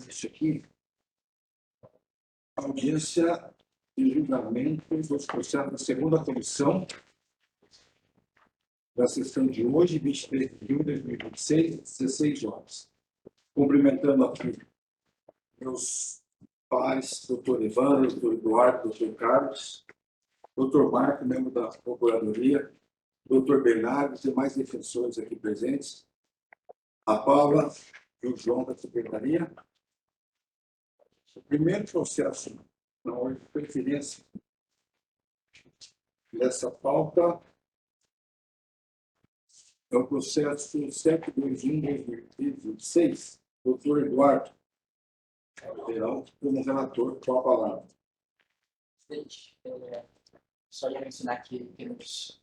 início aqui a audiência de julgamento dos processos da segunda comissão da sessão de hoje, 23 de junho de 2026, 16 horas. Cumprimentando aqui meus pares, doutor Evandro, doutor Eduardo, doutor Carlos, doutor Marco, membro da Procuradoria, doutor Bernardo, os demais defensores aqui presentes, a Paula e o João da Secretaria. O primeiro processo na ordem de preferência dessa pauta é o processo 721/2026, doutor Eduardo Verão, como relator, com a palavra. Presidente, só ia mencionar que temos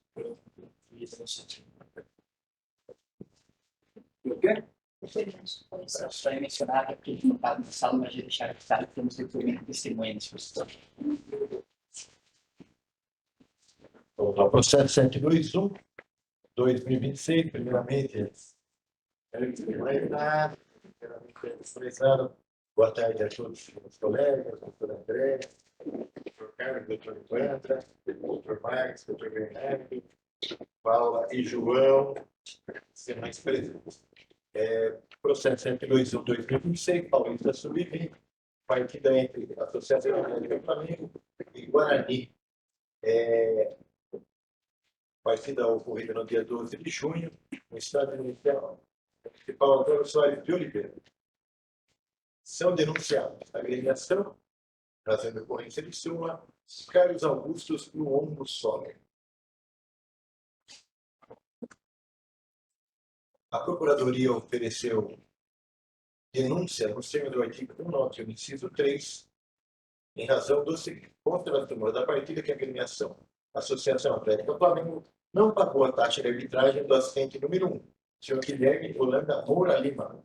O quê? só ia mencionar que não está na sala, mas ia deixar claro que temos depoimento de testemunha nesse processo. Vamos ao processo 721/2026, primeiramente, boa tarde a todos os colegas, doutor André, doutor Carlos, doutor Evandra, doutor Marcos, doutor Bernardo, Paula e João, demais presentes. Processo 721/2026, Paulista Sub-20, partida entre a Associação de Flamengo e Guarani. Partida ocorrida no dia 12 de junho, no estado municipal Antônio Soares de Oliveira. São denunciados a agremiação, trazendo ocorrência de súmula, Carlos Augustus Luongo Soler. A Procuradoria ofereceu denúncia no termo do artigo 191, inciso 3, em razão do seguinte: contra a súmula da partida que a agremiação Associação Atlética Flamengo não pagou a taxa de arbitragem do assistente número 1, senhor Guilherme Holanda Moura Lima.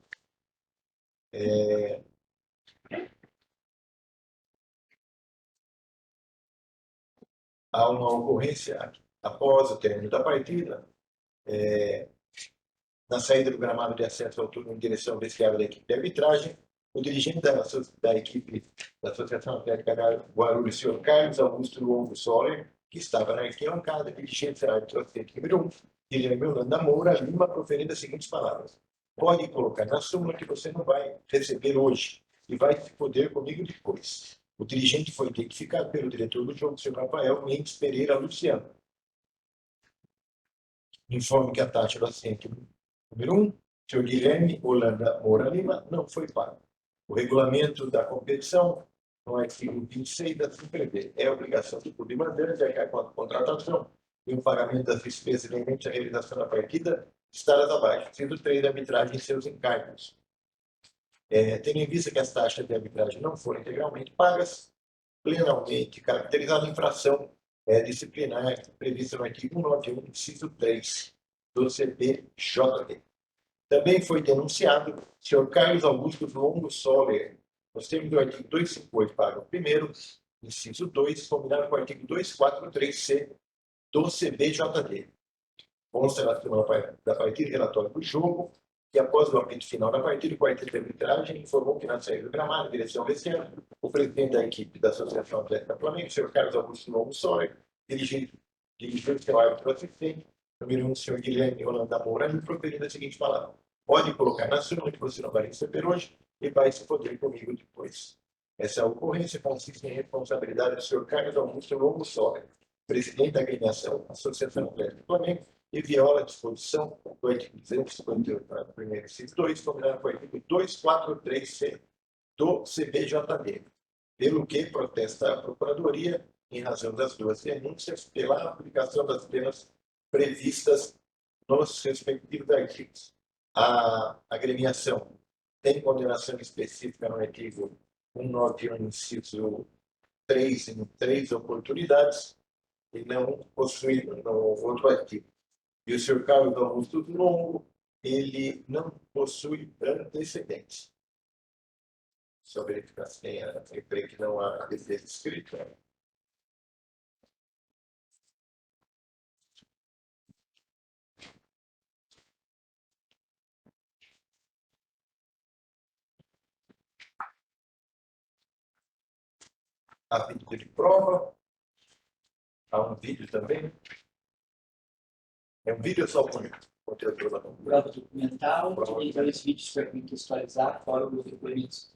Há uma ocorrência após o término da partida, na saída do gramado de acesso ao túnel em direção ao vestiário da equipe de arbitragem, o dirigente da equipe da Associação Atlética Guarulhos, senhor Carlos Augusto Luongo Soler, que estava na arquibancada, dirigente árbitro assistente número 1, Guilherme Holanda Moura Lima, proferindo as seguintes palavras: pode colocar na súmula que você não vai receber hoje e vai se poder comigo depois. O dirigente foi identificado pelo diretor do jogo, senhor Rafael Mendes Pereira Luciano. Informe que a taxa do assistente número 1, senhor Guilherme Holanda Moura Lima, não foi paga. O regulamento da competição, no artigo 26 da CPV, é a obrigação do clube mandante de arcar com a contratação e o pagamento das despesas inerentes à realização da partida, estadas abaixo, sendo 3 da arbitragem em seus encargos. Tendo em vista que as taxas de arbitragem não foram integralmente pagas, plenamente caracterizada a infração disciplinar prevista no artigo 191, inciso 3 do CPJD. Também foi denunciado o senhor Carlos Augusto Longo Soler, nos termos do artigo 258, parágrafo 1º, inciso 2, combinado com o artigo 243C do CBJD. Consta na súmula da partida relatório do jogo, que após o apito final da partida, o quarteto de arbitragem informou que na saída do gramado, em direção ao vestiário, o presidente da equipe da Associação Atlética Flamengo, o senhor Carlos Augusto Longo Soler, dirigiu seu árbitro assistente, número 1, o senhor Guilherme Holanda Moura, e proferindo a seguinte palavra: pode colocar na súmula que você não vai receber hoje e vai se poder comigo depois. Essa ocorrência consiste em responsabilidade do senhor Carlos Augusto Longo Soler, presidente da agremiação Associação Atlética Flamengo, e viola a disposição do artigo 258, primeiro inciso 2, combinado com o artigo 243C do CBJD, pelo que protesta a Procuradoria, em razão das duas denúncias, pela aplicação das penas previstas nos respectivos artigos. A agremiação tem condenação específica no artigo 191, inciso 3, em 3 oportunidades, e não possui no outro artigo. E o senhor Carlos Augusto Longo, ele não possui antecedentes. Só verificar se tem, eu creio que não há defesa escrita. Há vídeo de prova. Há um vídeo também. É um vídeo só com conteúdo da Prova documental e 2 vídeos para contextualizar, fora os depoimentos.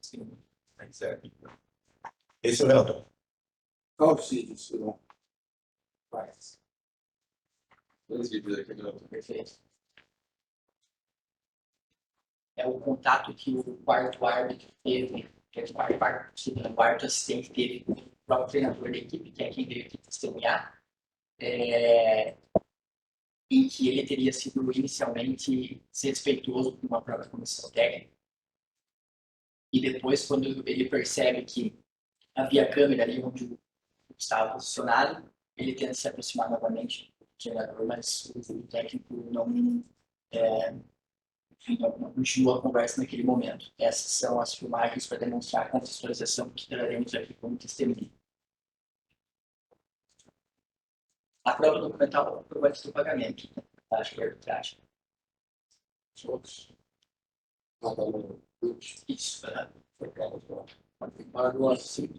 Certo. Esse é o relatório. Qual os vídeos? Não. Faz. 2 vídeos aqui do Perfeito. É o contato que o quarto árbitro teve, que é o quarto assistente teve com o próprio treinador da equipe, que é quem veio aqui testemunhar, em que ele teria sido inicialmente desrespeitoso com uma própria comissão técnica. E depois, quando ele percebe que havia câmera ali onde estava posicionado, ele tenta se aproximar novamente do treinador, mas o técnico não continuou a conversa naquele momento. Essas são as filmagens para demonstrar a contextualização que traremos aqui como testemunho. A prova documental prova antes do pagamento, acho que é arbitragem. outros. Nada no vídeo. Isso, Foi claro. Pagou assim.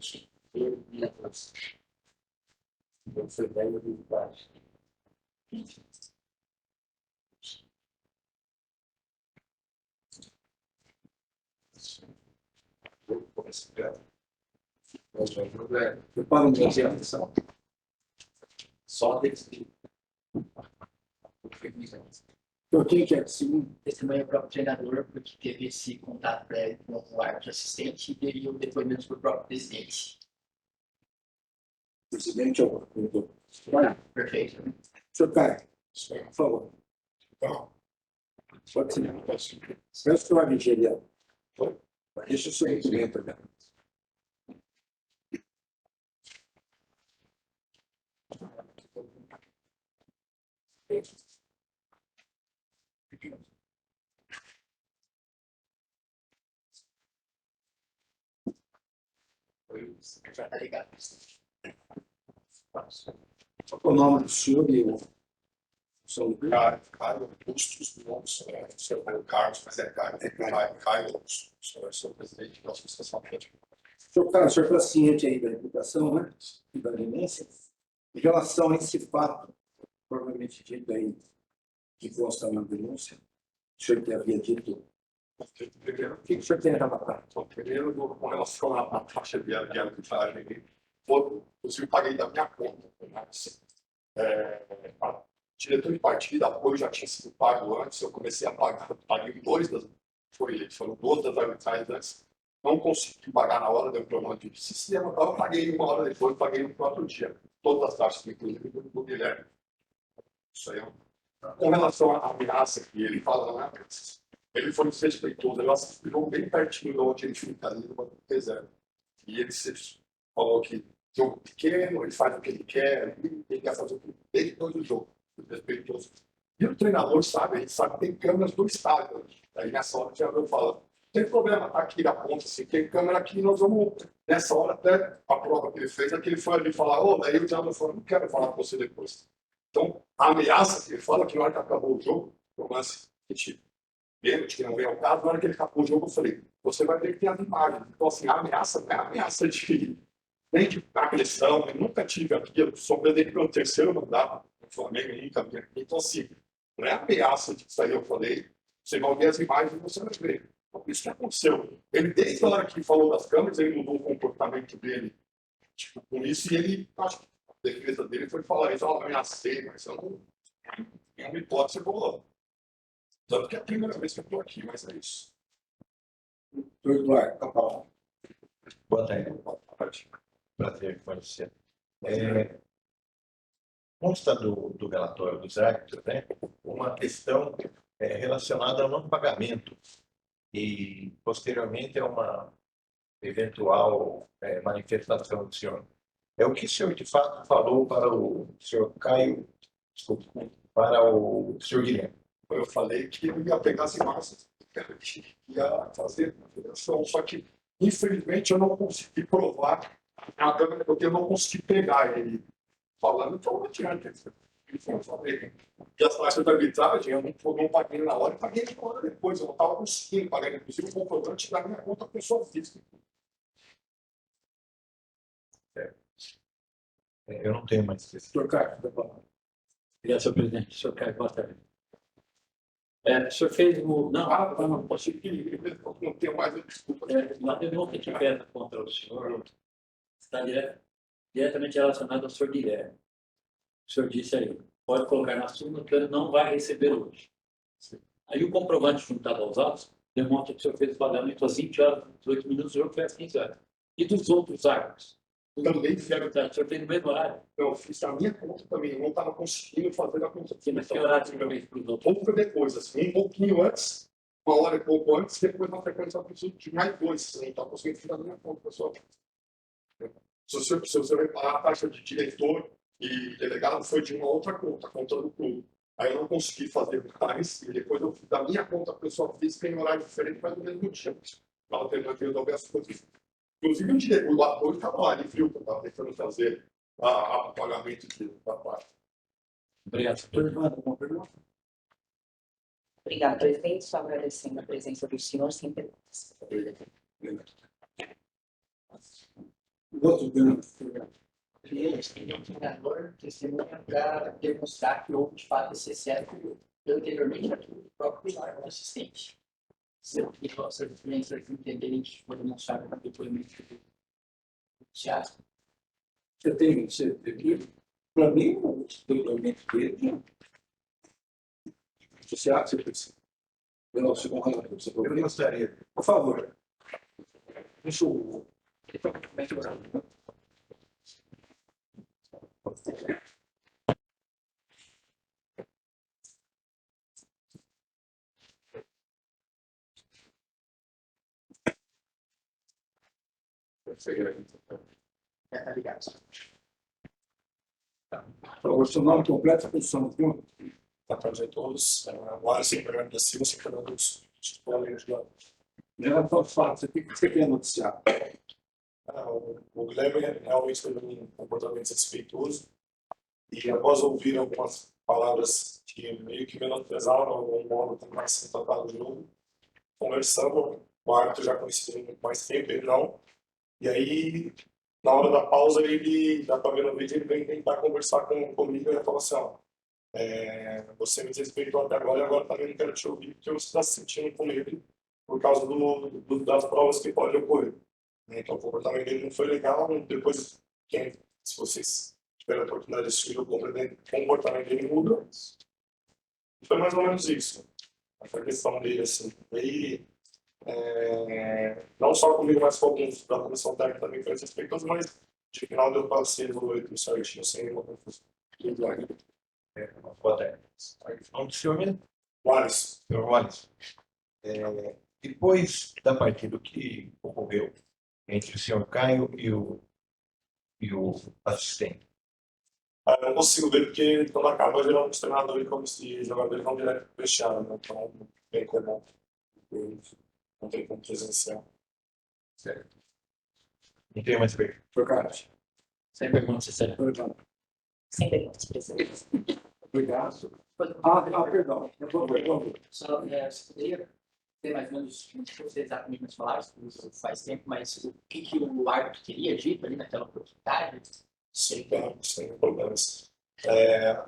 Eu e a você. Eu fui bem no vídeo baixo. Eu comecei a ver. Mas não é problema. Eu paro um dia de atenção. Só desse. Então, quem que é? Segundo. testemunha o próprio treinador, porque teve esse contato prévio com o árbitro assistente e teria o depoimento do próprio presidente. Presidente ou doutor? Vai, Perfeito. senhor Caio, por favor. Então, Pode ser. Peço que eu avise ele. Deixa o seu documento, né? Já tá ligado. O nome do senhor e o seu lugar. Caio Bustos Lons, seu Carlos, mas é Caio Bustos, sou presidente da Associação Atlética. Senhor Caio, o senhor está ciente aí da imputação, né? E da denúncia? Em relação a esse fato, provavelmente dito aí, que consta na denúncia, o senhor que havia dito. Primeiro, O que o senhor tem a relatar? primeiro, com relação à taxa de arbitragem, inclusive paguei da minha conta. Mas, a diretor de partida, apoio já tinha sido pago antes, eu comecei a pagar, paguei foram 2 das arbitragens antes, não consegui pagar na hora, deu problema de sistema, então eu paguei 1 hora depois, paguei no próprio dia, todas as taxas, inclusive do Guilherme. Isso aí. Com relação à ameaça que ele fala, né, ele foi desrespeitoso, ele ficou bem pertinho de onde ele fica ali no banco de reserva. E ele falou que jogo pequeno, ele faz o que ele quer, ele quer fazer o que ele quer do jogo, respeitoso. E o treinador sabe, a gente sabe que tem câmeras do estádio. Aí nessa hora o treinador fala, não tem problema, tá aqui na ponta, assim, tem câmera aqui, nós vamos, nessa hora até a prova que ele fez, é que ele foi ali falar, daí o treinador falou, não quero falar com você depois. Então, a ameaça que ele fala, que na hora que acabou o jogo, o lance que não veio ao caso, na hora que ele acabou o jogo, eu falei, você vai ver que tem as imagens. Então, assim, a ameaça não é ameaça nem de agressão, eu nunca tive aquilo, sou presidente pelo 3º mandato no Flamengo, nunca vi. Então, assim, não é ameaça de sair, eu falei, você vai ver as imagens e você vai ver. Então, isso que aconteceu. Ele, desde a hora que falou das câmeras, ele mudou o comportamento dele, tipo, com isso, e ele, acho que a defesa dele foi falar isso, eu ameacei, mas eu não, é uma hipótese, eu vou. Tanto que é a primeira vez que eu estou aqui, mas é isso. Doutor Eduardo, tá bom. Boa tarde. Boa tarde. Prazer conhecer. Consta do relatório dos árbitros, né, uma questão relacionada ao não pagamento e, posteriormente, a uma eventual manifestação do senhor. É o que o senhor, de fato, falou para o senhor Caio, desculpe, para o senhor Guilherme. Eu falei que eu ia pegar as imagens, que ia fazer a federação, só que, infelizmente, eu não consegui provar nada, porque eu não consegui pegar ele falando, então não adianta. Eu falei, e as taxas da arbitragem, eu não paguei na hora, eu paguei na hora depois, eu não estava conseguindo pagar, inclusive o comprovante da minha conta pessoa física. Eu não tenho mais esse. Doutor Carlos, da palavra. Obrigado, senhor presidente. Senhor Caio, boa tarde. O senhor fez o... Não, Não, posso que não tenho mais a desculpa. uma denúncia que pesa contra o senhor está diretamente relacionada ao senhor Guilherme. O senhor disse aí, pode colocar na súmula que ele não vai receber hoje. Aí o comprovante juntado aos autos demonstra que o senhor fez o pagamento às 20 horas, 18 minutos, o senhor fez às 15 horas. E dos outros árbitros? Também fiz, O senhor fez no mesmo horário? eu fiz a minha conta também, eu não estava conseguindo fazer a conta. Sim, mas que horário o senhor fez para os outros? Pouco depois, assim, um pouquinho antes, uma hora e pouco antes, depois na frequência eu preciso de mais dois, não estava conseguindo fazer a minha conta, pessoal. Se você reparar, a taxa de diretor e delegado foi de uma outra conta, a conta do clube. Aí eu não consegui fazer mais, e depois eu fiz da minha conta pessoa física em horário diferente, mas no mesmo dia. Para tentar resolver as coisas. Inclusive, o ator estava lá, ele viu que eu estava tentando fazer o pagamento da parte. Obrigado. Doutor Evandro, alguma pergunta? Obrigada, presidente. Só agradecendo a presença do senhor, sem perguntas. Outro pergunta? Eles têm um treinador testemunha para demonstrar que houve de fato esse excesso anteriormente do próprio assistente. Se as influências entenderem que foi demonstrado no depoimento do teatro. Você tem aqui? Para mim, o depoimento dele. Você acha que você pelo segundo relator, você Eu gostaria. por favor. Deixa eu. Tá ligado. Por favor, seu nome completo e posição do filme. Tá para dizer todos, agora sem programa da Silva, sem programa dos colegas lá. Já está fato, o que você quer noticiar? O Guilherme realmente teve um comportamento desrespeitoso e após ouvir algumas palavras que meio que menosprezavam o modo como vai ser tratado o jogo, conversamos, o árbitro já conhecia ele muito mais tempo, ele não, e aí na hora da pausa ele, dá para ver no vídeo, ele vem tentar conversar comigo e ele falou assim, ó, você me desrespeitou até agora e agora também não quero te ouvir porque você está se sentindo com ele por causa das provas que podem ocorrer. Então o comportamento dele não foi legal, depois, se vocês tiverem a oportunidade de assistir o comportamento dele muda. E foi mais ou menos isso. Essa questão dele, assim. E, não só comigo, mas com alguns da comissão técnica também foi respeitoso, mas de final deu para ser resolvido tudo certinho, sem nenhuma confusão. Boa tarde. O nome do senhor mesmo? Wallace, Senhor Wallace. Depois da partida, o que ocorreu entre o senhor Caio e o assistente? eu não consigo ver porque quando acaba geralmente os treinadores como se jogadores não direto fecharam, né? Então bem comum. Não tem como presenciar. Certo. Não tenho mais perguntas. Doutor Carlos. Sem perguntas, sinceras. Doutor Evandro. Sem perguntas, presidente. Obrigado. Perdão. Por favor. Só você poderia ter mais ou menos, não sei exatamente nas palavras, isso faz tempo, mas o que o árbitro teria dito ali naquela oportunidade? Sem problemas.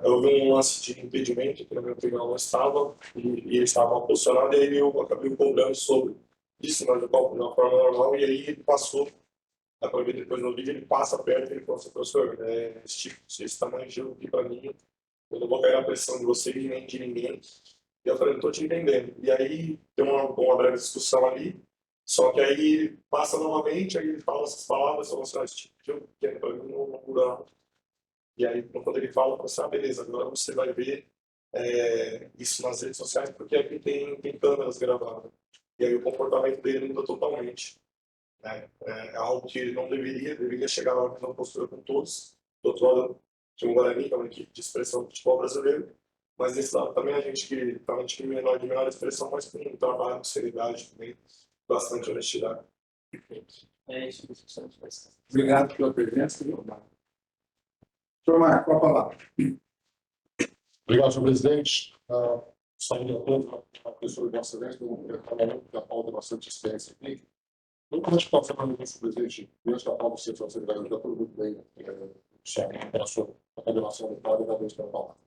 Eu vi um lance de impedimento que na minha opinião não estava e ele estava mal posicionado e aí eu acabei cobrando sobre isso, mas eu coloco de uma forma normal e aí ele passou. Dá para ver depois no vídeo, ele passa perto e ele fala assim, professor, esse tamanho de jogo aqui para mim, eu não vou cair na pressão de vocês nem de ninguém. E eu falei, não estou te entendendo. E aí tem uma breve discussão ali, só que aí ele passa novamente, aí ele fala essas palavras, fala assim, esse tipo de jogo que é para mim não muda. E aí quando ele fala, eu falo assim, beleza, agora você vai ver isso nas redes sociais, porque aqui tem câmeras gravando. E aí o comportamento dele muda totalmente. É algo que ele não deveria chegar na mesma postura com todos. Do outro lado, tinha um Guarani, que é uma equipe de expressão do futebol brasileiro, mas desse lado também a gente que tá um time menor de menor expressão, mas com um trabalho de seriedade também, bastante honestidade. É isso que precisamos fazer. Obrigado pela presença. Doutor Marco, com a palavra. Obrigado, senhor presidente. Saindo a pouco, a pessoa de Vossa Excelência, do Parlamento da pauta bastante extensa aqui. Como a gente está falando com o presidente, mesmo que a pauta seja secretária, já tudo muito bem Certo. Pela sua coordenação do quadro da luz global.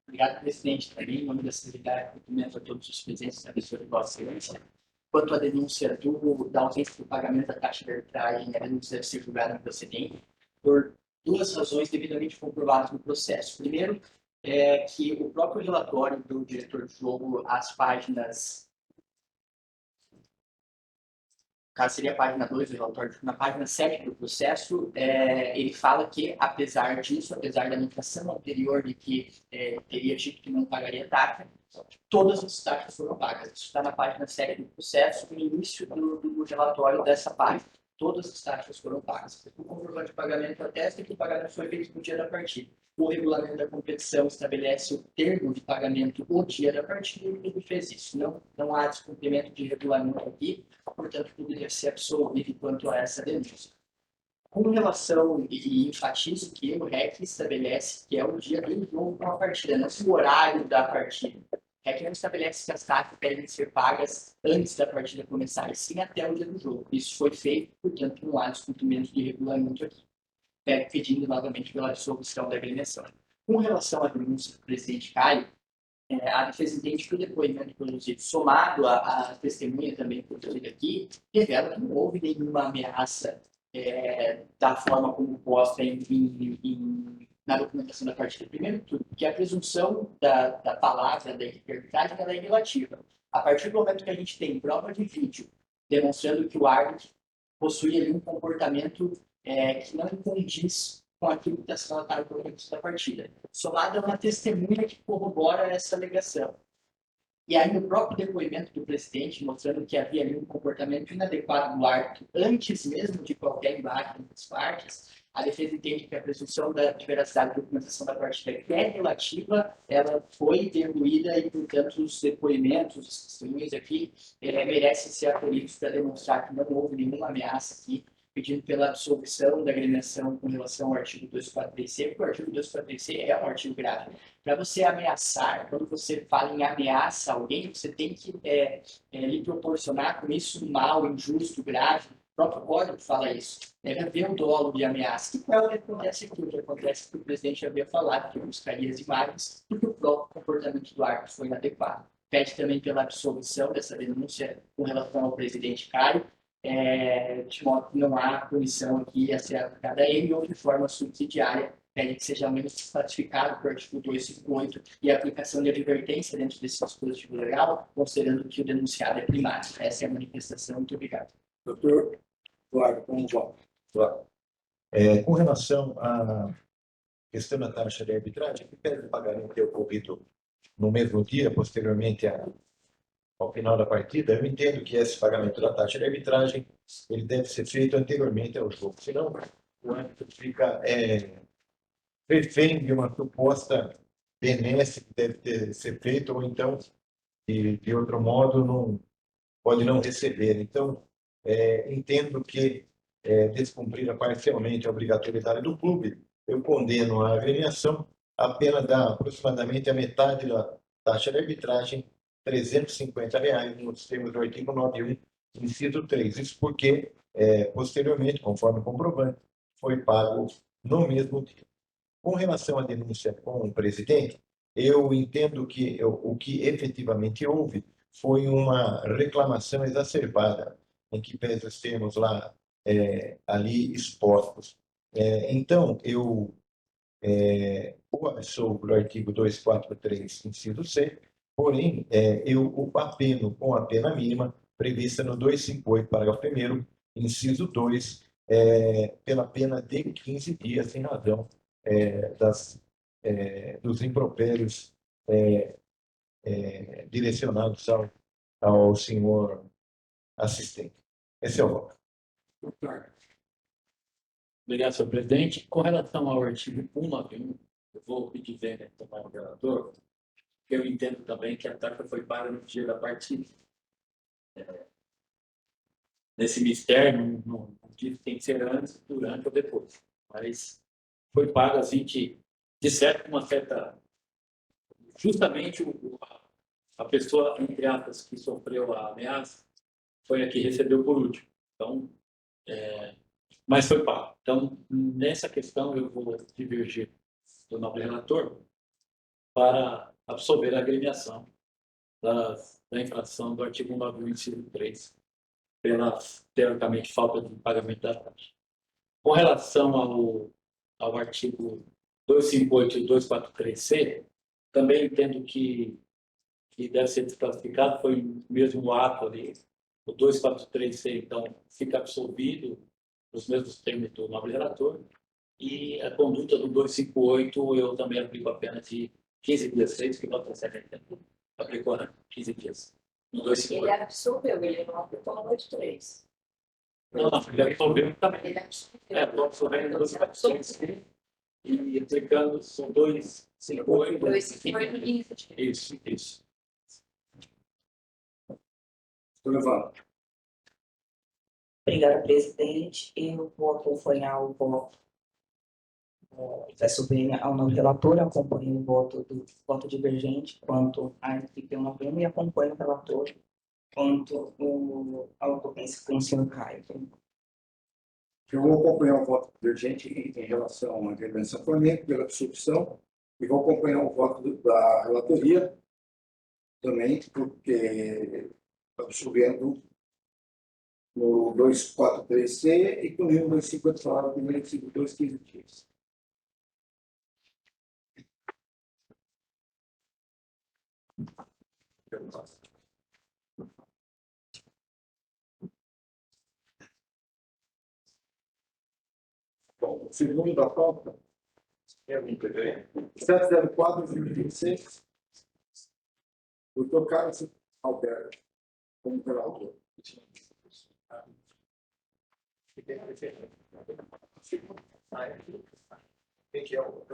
Obrigado, presidente. Também, em nome da secretaria, cumprimento a todos os presentes da pessoa de Vossa Excelência. Quanto à denúncia da ausência do pagamento da taxa de arbitragem, a denúncia deve ser julgada improcedente por duas razões devidamente comprovadas no processo. Primeiro, é que o próprio relatório do diretor de jogo, as páginas, caso seria a página 2 do relatório, na página 7 do processo, ele fala que, apesar disso, apesar da anotação anterior de que teria dito que não pagaria taxa, todas as taxas foram pagas. Isso está na página 7 do processo, no início do relatório dessa página. Todas as taxas foram pagas. O comprovante de pagamento atesta que o pagamento foi feito no dia da partida. O regulamento da competição estabelece o termo de pagamento no dia da partida e ele fez isso. Não há descumprimento de regulamento aqui, portanto, poderia ser absolvido quanto a essa denúncia. Com relação, e enfatizo que o REC estabelece que é o dia do jogo para a partida, não o horário da partida. O REC não estabelece que as taxas devem ser pagas antes da partida começar, e sim até o dia do jogo. Isso foi feito, portanto, não há descumprimento de regulamento aqui. Pedindo novamente pela dissolução da agremiação. Com relação à denúncia do presidente Caio, a defesa entende que o depoimento produzido, somado à testemunha também produzida aqui, revela que não houve nenhuma ameaça da forma como posta na documentação da partida. Primeiro tudo, que a presunção da palavra da equipe arbitragem ela é relativa. A partir do momento que a gente tem prova de vídeo demonstrando que o árbitro possui ali um comportamento que não condiz com aquilo que está sendo relatado pelo início da partida, somado a uma testemunha que corrobora essa alegação. E aí, no próprio depoimento do presidente, mostrando que havia ali um comportamento inadequado do árbitro, antes mesmo de qualquer embate entre as partes, a defesa entende que a presunção da veracidade da documentação da partida, que é relativa, ela foi diluída e, portanto, os depoimentos, os testemunhos aqui, merecem ser acolhidos para demonstrar que não houve nenhuma ameaça aqui, pedindo pela absolvição da agremiação com relação ao artigo 243C, porque o artigo 243C é um artigo grave. Para você ameaçar, quando você fala em ameaça a alguém, você tem que lhe proporcionar com isso um mal, injusto, grave. O próprio código fala isso. Deve haver um dolo de ameaça. Que é o que acontece aqui. O que acontece é que o presidente havia falado que buscaria as imagens porque o próprio comportamento do árbitro foi inadequado. Pede também pela absolvição dessa denúncia com relação ao presidente Caio, de modo que não há punição aqui a ser aplicada a ele ou de forma subsidiária, pede que seja menos classificado por artigo 258 e a aplicação de advertência dentro desse dispositivo legal, considerando que o denunciado é primário. Essa é a manifestação. Muito obrigado. Doutor Eduardo, como voto? Claro. Com relação à questão da taxa de arbitragem, que pede o pagamento ter ocorrido no mesmo dia, posteriormente ao final da partida, eu entendo que esse pagamento da taxa de arbitragem ele deve ser feito anteriormente ao jogo, senão o árbitro fica refém de uma suposta benesse que deve ser feita, ou então, de outro modo, não pode não receber. Então, entendo que, descumprida parcialmente a obrigatoriedade do clube, eu condeno a agremiação a pena da aproximadamente a metade da taxa de arbitragem, R$ 350, nos termos do artigo 91, inciso 3. Isso porque, posteriormente, conforme o comprovante, foi pago no mesmo dia. Com relação à denúncia com o presidente, eu entendo que o que efetivamente houve foi uma reclamação exacerbada, em que pese os termos lá ali expostos. Então, eu o absolvo do artigo 243, inciso C, porém, eu o apeno com a pena mínima prevista no 258, parágrafo 1º, inciso 2, pela pena de 15 dias, em razão dos impropérios direcionados ao senhor assistente. Esse é o voto. Obrigado, senhor presidente. Com relação ao artigo 191, eu vou pedir vênia também ao relator, porque eu entendo também que a taxa foi paga no dia da partida. Nesse mistério, não diz que tem que ser antes, durante ou depois. Mas foi pago assim, de certo, uma certa... Justamente a pessoa, entre aspas, que sofreu a ameaça, foi a que recebeu por último. Então, mas foi pago. Então, nessa questão, eu vou divergir do nobre relator para absolver a agremiação da infração do artigo 9, inciso 3, pela, teoricamente, falta de pagamento da taxa. Com relação ao artigo 258 e 243C, também entendo que deve ser desclassificado, foi o mesmo ato ali. O 243C, então, fica absolvido nos mesmos termos do nobre relator. E a conduta do 258, eu também aplico a pena de 15 dias, 6, que nota 70. Aplicou, né? 15 dias. No 258. Ele absorveu, ele não aplicou no 83. Não, ele absolveu também. Ele absorveu. Estou absorvendo 243C e aplicando, são 258. 258 e 15. Isso. Estou levando. Obrigada, presidente. Eu vou acompanhar o voto. Peço bem ao novo relator, acompanho o voto divergente quanto à equipe 191 e acompanho o relator quanto à ocorrência com o senhor Caio. Eu vou acompanhar o voto divergente em relação à intervenção Flamengo pela absorção e vou acompanhar o voto da relatoria também, porque absorvendo no 243C e comigo no 254, primeiro e 215 dias. Bom, o segundo da pauta é o 704-2026, doutor Carlos Alberto, como relator. Quem que é o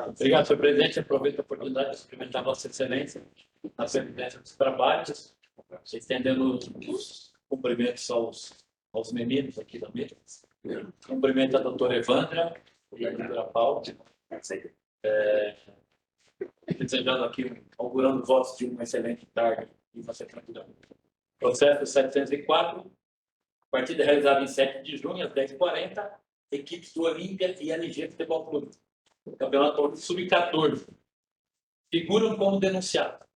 Obrigado, senhor presidente. Aproveito a oportunidade de cumprimentar Vossa Excelência na presidência dos trabalhos, estendendo os cumprimentos aos meninos aqui da mesa. Cumprimento a doutora Evandra e a doutora Paula. Desejando aqui, augurando votos de uma excelente tarde e uma tranquila. Processo 704, partida realizada em 7 de junho, às 10h40, equipes do Olímpia e LG Futebol Clube. Campeonato Sub-14. Figuram como denunciados.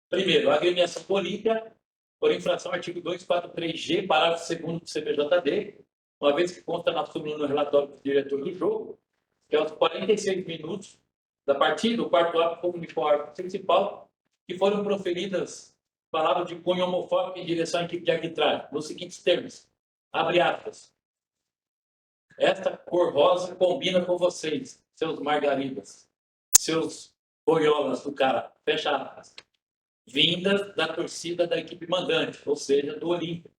Primeiro, a agremiação do Olímpia, por infração ao artigo 243G, parágrafo 2º do CPJD, uma vez que consta na súmula no relatório do diretor do jogo, que aos 46 minutos da partida, o quarto árbitro comunicou ao árbitro principal que foram proferidas palavras de cunho homofóbico em direção à equipe de arbitragem, nos seguintes termos, abre aspas, esta cor rosa combina com vocês, seus margaridas, seus boiolas do cara, fecha aspas, vindas da torcida da equipe mandante, ou seja, do Olímpia.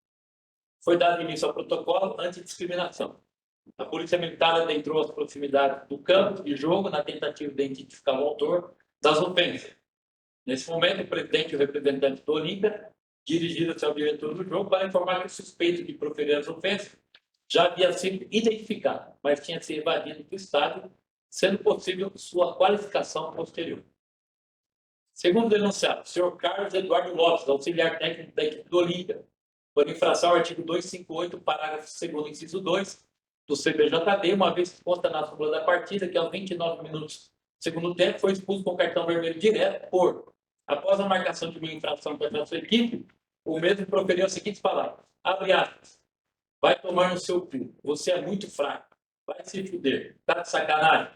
Foi dado início ao protocolo antidiscriminação. A Polícia Militar adentrou as proximidades do campo de jogo na tentativa de identificar o autor das ofensas. Nesse momento, o presidente e o representante do Olímpia dirigiram-se ao diretor do jogo para informar que o suspeito de proferir as ofensas já havia sido identificado, mas tinha se evadido do estádio, sendo possível sua qualificação posterior. Segundo o denunciado, o senhor Carlos Eduardo Lopes, auxiliar técnico da equipe do Olímpia, por infração ao artigo 258, parágrafo 2º, inciso 2, do CPJD, uma vez que consta na súmula da partida que aos 29 minutos do segundo tempo foi expulso com cartão vermelho direto por, após a marcação de uma infração contra a sua equipe, o mesmo proferiu as seguintes palavras, abre aspas, vai tomar no seu cu, você é muito fraco, vai se fuder, tá de sacanagem,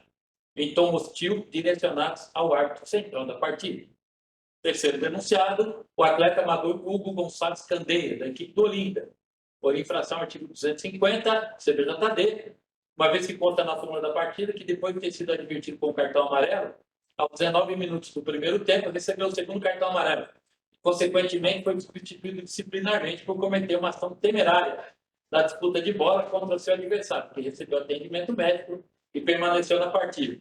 em tom hostil direcionados ao árbitro central da partida. Terceiro denunciado, o atleta amador Hugo Gonçalves Candeia, da equipe do Olímpia, por infração ao artigo 250, CPJD, uma vez que conta na súmula da partida que depois de ter sido advertido com o cartão amarelo, aos 19 minutos do primeiro tempo, recebeu o segundo cartão amarelo. Consequentemente, foi substituído disciplinarmente por cometer uma ação temerária na disputa de bola contra seu adversário, que recebeu atendimento médico e permaneceu na partida.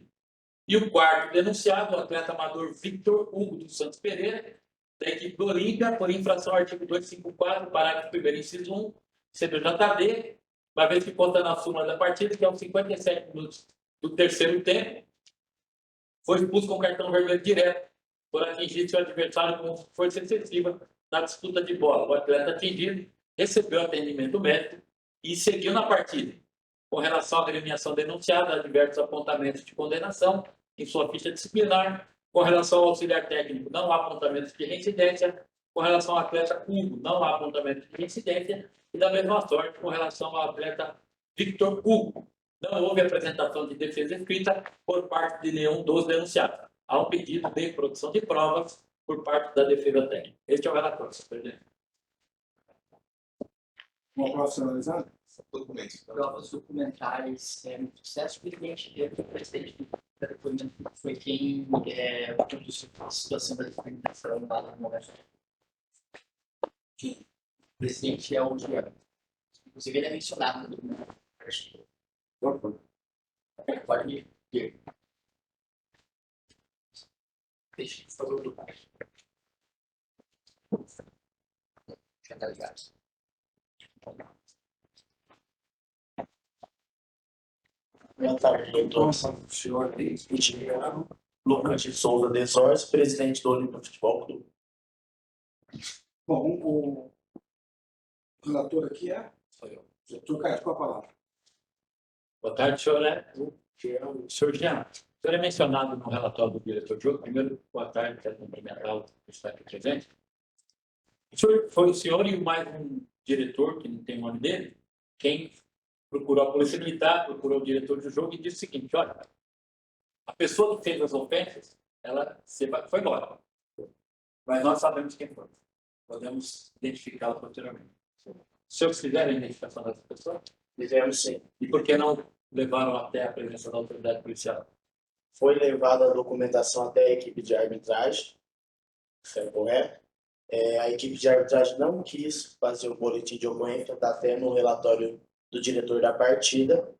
E o quarto denunciado, o atleta amador Victor Hugo dos Santos Pereira, da equipe do Olímpia, por infração ao artigo 254, parágrafo 1º, inciso 1, CPJD, uma vez que conta na súmula da partida, que aos 57 minutos do terceiro tempo, foi expulso com cartão vermelho direto, por atingir seu adversário com força excessiva na disputa de bola. O atleta atingido recebeu atendimento médico e seguiu na partida. Com relação à agremiação denunciada, há diversos apontamentos de condenação em sua ficha disciplinar. Com relação ao auxiliar técnico, não há apontamentos de reincidência. Com relação ao atleta Hugo, não há apontamento de reincidência. E da mesma sorte, com relação ao atleta Victor Hugo, não houve apresentação de defesa escrita por parte de nenhum dos denunciados. Há um pedido de produção de provas por parte da defesa técnica. Este é o relatório, senhor presidente. Uma profissionalizada? Documentos. Provas documentais no processo, o presidente da depoimento foi quem conduziu a situação da discriminação lá no momento. O presidente é o Diego. Inclusive, ele é mencionado no documento. Pode ir. Deixa eu fazer o documento. Já tá ligado. Boa tarde, doutor. O senhor tem Engenheiro Lucas de Souza Desores, presidente do Olímpia Futebol Clube. Bom, o relator aqui é Sou eu. doutor Caio, com a palavra. Boa tarde, senhor. Senhor Jean, o senhor é mencionado no relatório do diretor de jogo. Primeiro, boa tarde, quero cumprimentá-lo por estar aqui presente. Foi o senhor e mais um diretor, que não tem o nome dele, quem procurou a Polícia Militar, procurou o diretor de jogo e disse o seguinte: olha, a pessoa que fez as ofensas, ela foi embora. Mas nós sabemos quem foi. Podemos identificá-la posteriormente. Se senhores fizeram a identificação dessa pessoa? Fizemos sim. E por que não levaram até a presença da autoridade policial? Foi levada a documentação até a equipe de arbitragem, isso é correto. A equipe de arbitragem não quis fazer o boletim de ocorrência, está até no relatório do diretor da partida.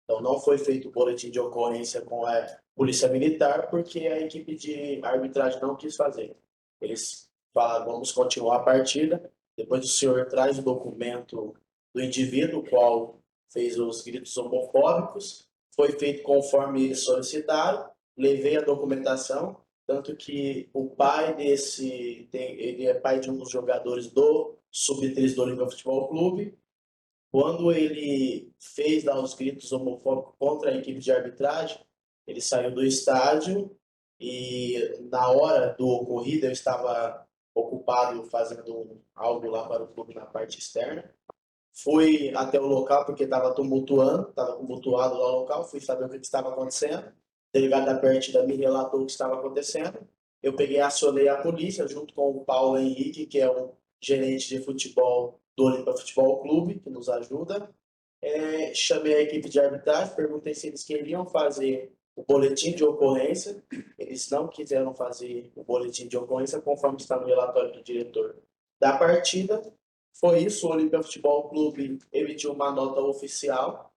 Então, não foi feito o boletim de ocorrência com a Polícia Militar, porque a equipe de arbitragem não quis fazer. Eles falaram, vamos continuar a partida. Depois o senhor traz o documento do indivíduo, o qual fez os gritos homofóbicos. Foi feito conforme eles solicitaram. Levei a documentação, tanto que o pai ele é pai de um dos jogadores do Sub-13 do Olímpia Futebol Clube. Quando ele fez lá os gritos homofóbicos contra a equipe de arbitragem, ele saiu do estádio e na hora do ocorrido eu estava ocupado fazendo algo lá para o clube na parte externa. Fui até o local porque estava tumultuado lá o local, fui saber o que estava acontecendo. O delegado da partida me relatou o que estava acontecendo. Eu acionei a polícia junto com o Paulo Henrique, que é um gerente de futebol do Olímpia Futebol Clube, que nos ajuda. Chamei a equipe de arbitragem, perguntei se eles queriam fazer o boletim de ocorrência. Eles não quiseram fazer o boletim de ocorrência, conforme está no relatório do diretor da partida. Foi isso, o Olímpia Futebol Clube emitiu uma nota oficial,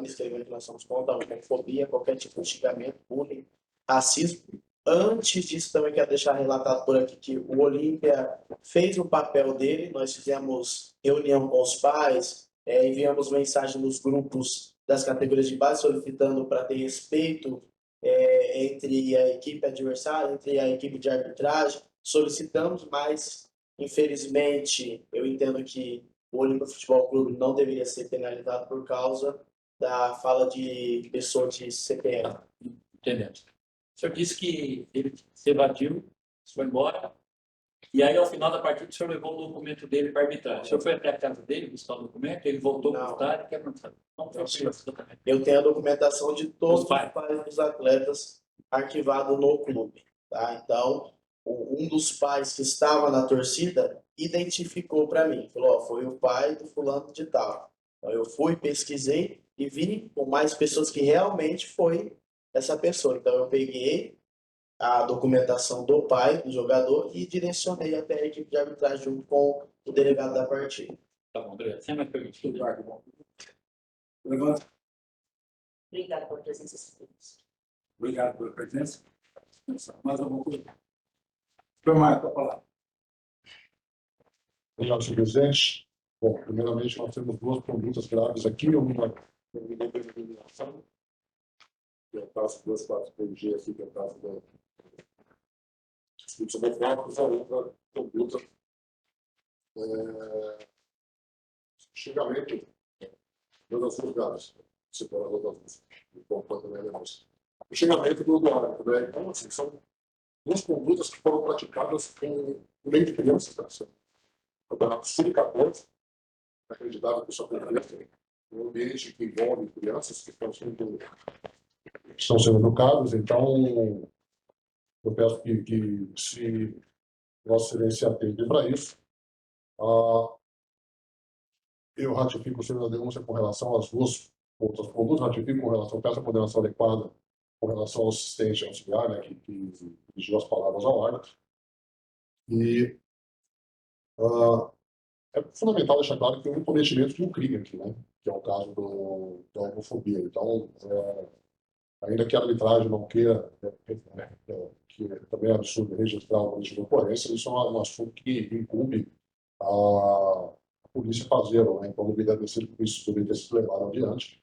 escrevendo que nós somos contra a homofobia, qualquer tipo de xingamento, bullying, racismo. Antes disso, também quero deixar relatado por aqui que o Olímpia fez o papel dele, nós fizemos reunião com os pais, enviamos mensagem nos grupos das categorias de base solicitando para ter respeito entre a equipe adversária, entre a equipe de arbitragem, solicitamos, mas infelizmente eu entendo que o Olímpia Futebol Clube não deveria ser penalizado por causa da fala de pessoas de CPM. Entendemos. O senhor disse que ele se evadiu, foi embora, e aí, ao final da partida, o senhor levou o documento dele para arbitrar. O senhor foi até a casa dele buscar o documento, ele voltou para o estádio, quer perguntar. Como foi esse documento? Eu tenho a documentação de todos Os pais dos atletas arquivado no clube. Tá? Então, um dos pais que estava na torcida identificou para mim. Falou, foi o pai do fulano de tal. Então, eu fui, pesquisei e vi com mais pessoas que realmente foi essa pessoa. Então, eu peguei a documentação do pai do jogador e direcionei até a equipe de arbitragem junto com o delegado da partida. Tá bom, obrigado. Sem mais perguntas. Eduardo, levanta. Obrigada pela presença, senhores. Obrigado pela presença. Mais alguma coisa? Senhor Marco, com a palavra. Obrigado, senhor presidente. Bom, primeiramente, nós temos duas condutas graves aqui, uma eliminação, que é o caso 243G, aqui, que é o caso da discussão homofóbicos, a outra conduta xingamento das duas gatas. Se for a outra, bom, também é mais. O xingamento do árbitro, né? Então, assim, são duas condutas que foram praticadas com o meio de crianças, tá? O campeonato sub-14, acreditava que só tem criança, um ambiente que envolve crianças que estão sendo educadas, então eu peço que se Vossa Excelência atende para isso, eu ratifico o senhor da denúncia com relação às duas outras condutas, ratifico com relação, peço a condenação adequada com relação ao assistente auxiliar, né, que dirigiu as palavras ao árbitro. E é fundamental deixar claro que houve um cometimento de um crime aqui, né, que é o caso da homofobia. Então, ainda que a arbitragem não queira, que também é absurdo registrar o boletim de ocorrência, isso é um assunto que incumbe a polícia fazer, né? Então deveria ter sido levado adiante,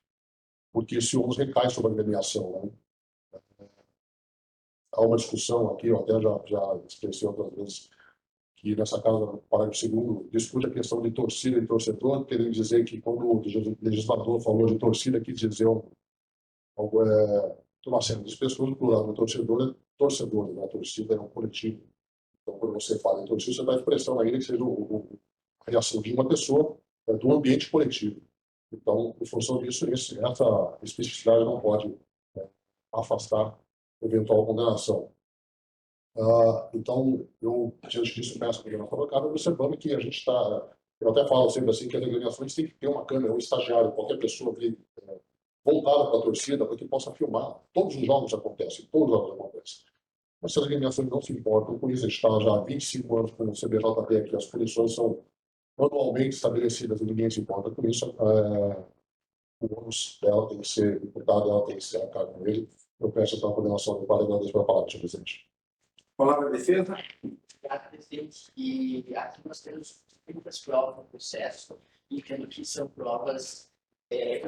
porque esse ônus recai sobre a agremiação, né? Há uma discussão aqui, eu até já expressei outras vezes, que nessa casa, no parágrafo 2º, discute a questão de torcida e torcedor, querendo dizer que quando o legislador falou de torcida, quis dizer uma série de pessoas, no plural, o torcedor é torcedor, né? A torcida é um coletivo. Então, quando você fala em torcida, você dá a expressão ainda que seja a reação de uma pessoa do ambiente coletivo. Então, em função disso, essa especificidade não pode afastar eventual condenação. Então, eu, diante disso, peço a condenação da Câmara, observando que a gente está. Eu até falo sempre assim que as agremiações têm que ter uma câmera, um estagiário, qualquer pessoa ali voltada para a torcida, para que possa filmar. Todos os jogos acontecem, Mas se as agremiações não se importam com isso, a gente está já há 25 anos com o CBJP aqui, as punições são anualmente estabelecidas e ninguém se importa com isso, o ônus dela tem que ser imputado, ela tem que ser a cargo dele. Eu peço então a condenação do padre Grandes para a palavra, senhor presidente. Palavra defesa. Obrigado, presidente. E aqui nós temos muitas provas no processo, e entendo que são provas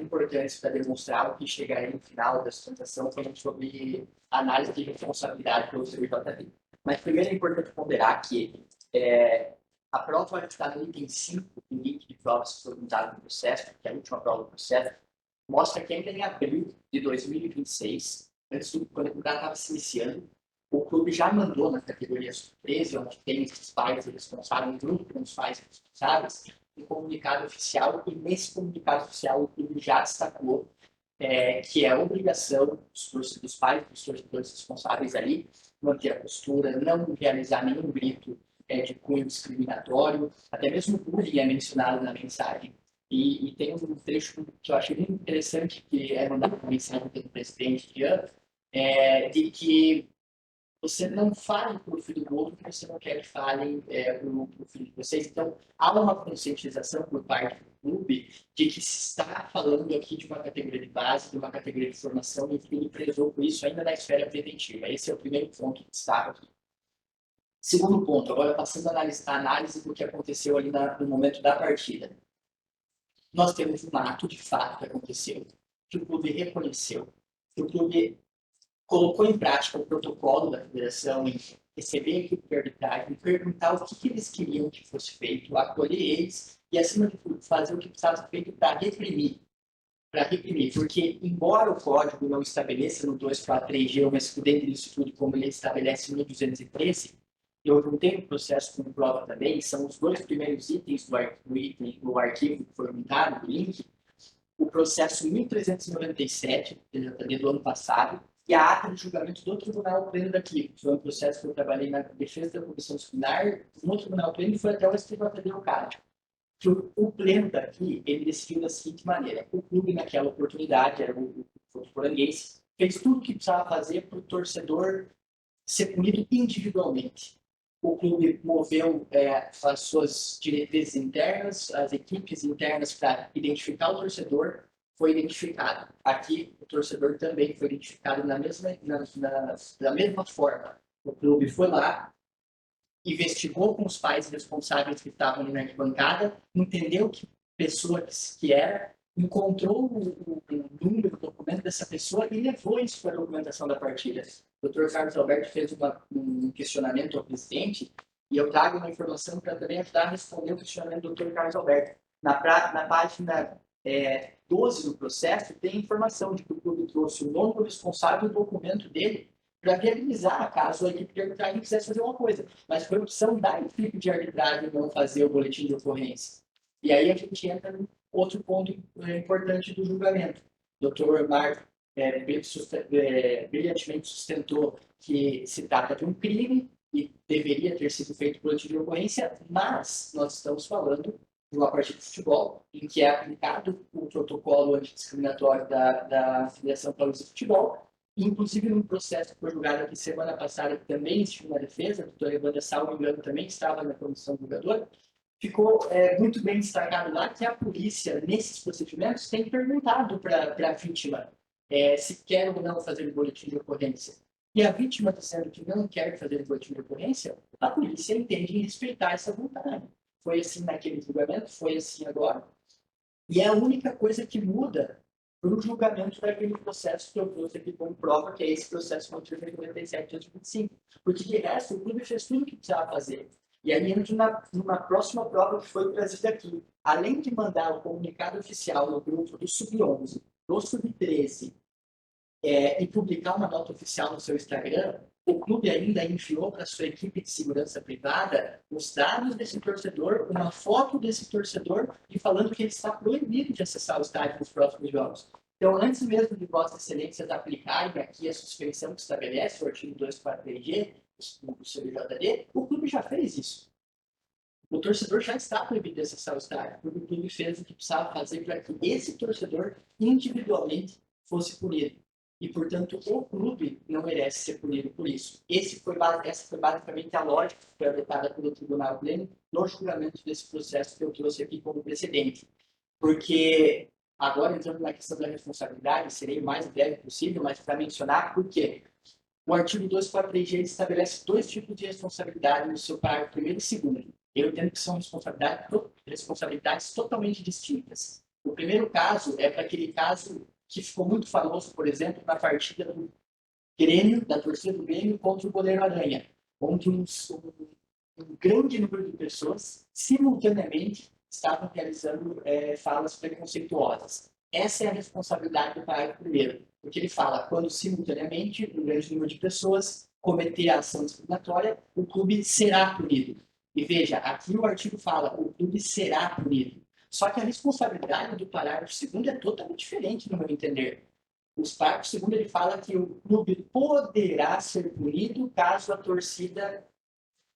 importantes para demonstrar o que chegará no final da sustentação, falando sobre análise de responsabilidade pelo CBJP. Mas primeiro é importante ponderar que a prova está no item 5 do link de provas que foi montado no processo, que é a última prova do processo, mostra que ainda em abril de 2026, antes do quando o campeonato estava se iniciando, o clube já mandou na categoria sub-13, onde tem os pais responsáveis, junto com os pais responsáveis, um comunicado oficial, e nesse comunicado oficial o clube já destacou que é obrigação dos pais, dos torcedores responsáveis ali, manter a postura, não realizar nenhum grito de cunho discriminatório, até mesmo o bullying é mencionado na mensagem. E tem um trecho que eu achei muito interessante, que é mandado uma mensagem pelo presidente de que você não fale para o filho do outro que você não quer que falem para o filho de vocês. Então, há uma conscientização por parte do clube de que se está falando aqui de uma categoria de base, de uma categoria de formação, e que ele prezou por isso ainda na esfera preventiva. Esse é o primeiro ponto que destaca aqui. Segundo ponto, agora passando a análise do que aconteceu ali no momento da partida. Nós temos um ato de fato que aconteceu, que o clube reconheceu, que o clube colocou em prática o protocolo da federação em receber a equipe de arbitragem, perguntar o que eles queriam que fosse feito, acolher eles e, acima de tudo, fazer o que precisava ser feito para reprimir. Porque, embora o código não estabeleça no 243G, mas dentro disso tudo, como ele estabelece no 213, eu juntei um processo com prova também, são os dois primeiros itens do arquivo que foi montado, do link, o processo 1397, do ano passado, e a ata de julgamento do Tribunal Pleno daqui. Foi um processo que eu trabalhei na defesa da comissão disciplinar, no Tribunal Pleno, e foi até o STJD o CAD. O Pleno daqui, ele decidiu da seguinte maneira: o clube, naquela oportunidade, era o Poranguense, fez tudo o que precisava fazer para o torcedor ser punido individualmente. O clube moveu as suas diretrizes internas, as equipes internas para identificar o torcedor, foi identificado. Aqui, o torcedor também foi identificado da mesma forma. O clube foi lá, investigou com os pais responsáveis que estavam ali na arquibancada, entendeu que pessoa que era, encontrou o número, o documento dessa pessoa e levou isso para a documentação da partida. O Dr. Carlos Alberto fez um questionamento ao presidente, e eu trago uma informação para também ajudar a responder o questionamento do Dr. Carlos Alberto. Na página 12 do processo, tem informação de que o clube trouxe o nome do responsável e o documento dele para viabilizar, caso a equipe de arbitragem quisesse fazer uma coisa. Mas foi opção da equipe de arbitragem não fazer o boletim de ocorrência. E aí a gente entra em outro ponto importante do julgamento. O Dr. Marco brilhantemente sustentou que se trata de um crime e deveria ter sido feito boletim de ocorrência, mas nós estamos falando de uma partida de futebol em que é aplicado o protocolo antidiscriminatório da Federação Paulista de Futebol. Inclusive, no processo que foi julgado aqui semana passada, que também existiu uma defesa, a doutora Evandra, salvo engano, também estava na comissão julgadora, ficou muito bem destacado lá que a polícia, nesses procedimentos, tem perguntado para a vítima se quer ou não fazer o boletim de ocorrência. E a vítima dizendo que não quer fazer o boletim de ocorrência, a polícia entende em respeitar essa vontade. Foi assim naquele julgamento, foi assim agora. E é a única coisa que muda para o julgamento daquele processo que eu trouxe aqui como prova, que é esse processo motivo 97/25. Porque de resto, o clube fez tudo o que precisava fazer. E aí entro numa próxima prova que foi trazida aqui. Além de mandar o comunicado oficial no grupo do Sub-11, do Sub-13, e publicar uma nota oficial no seu Instagram, o clube ainda enviou para sua equipe de segurança privada os dados desse torcedor, uma foto desse torcedor e falando que ele está proibido de acessar o estádio nos próximos jogos. Então, antes mesmo de Vossas Excelências aplicarem aqui a suspensão que estabelece o artigo 243G do CBJD, o clube já fez isso. O torcedor já está proibido de acessar o estádio, porque o clube fez o que precisava fazer para que esse torcedor individualmente fosse punido. E, portanto, o clube não merece ser punido por isso. Essa foi basicamente a lógica que foi adotada pelo Tribunal Pleno no julgamento desse processo que eu trouxe aqui como precedente. Porque, agora entrando na questão da responsabilidade, serei o mais breve possível, mas para mencionar por quê. O artigo 243G estabelece dois tipos de responsabilidade no seu parágrafo 1º e 2º. Eu entendo que são responsabilidades totalmente distintas. O primeiro caso é para aquele caso que ficou muito famoso, por exemplo, na partida do Grêmio, da torcida do Grêmio contra o goleiro Aranha, onde um grande número de pessoas simultaneamente estavam realizando falas preconceituosas. Essa é a responsabilidade do parágrafo 1º, porque ele fala quando simultaneamente um grande número de pessoas cometer a ação discriminatória, o clube será punido. E veja, aqui o artigo fala, o clube será punido. Só que a responsabilidade do parágrafo 2º é totalmente diferente, no meu entender. O parágrafo 2º ele fala que o clube poderá ser punido caso a torcida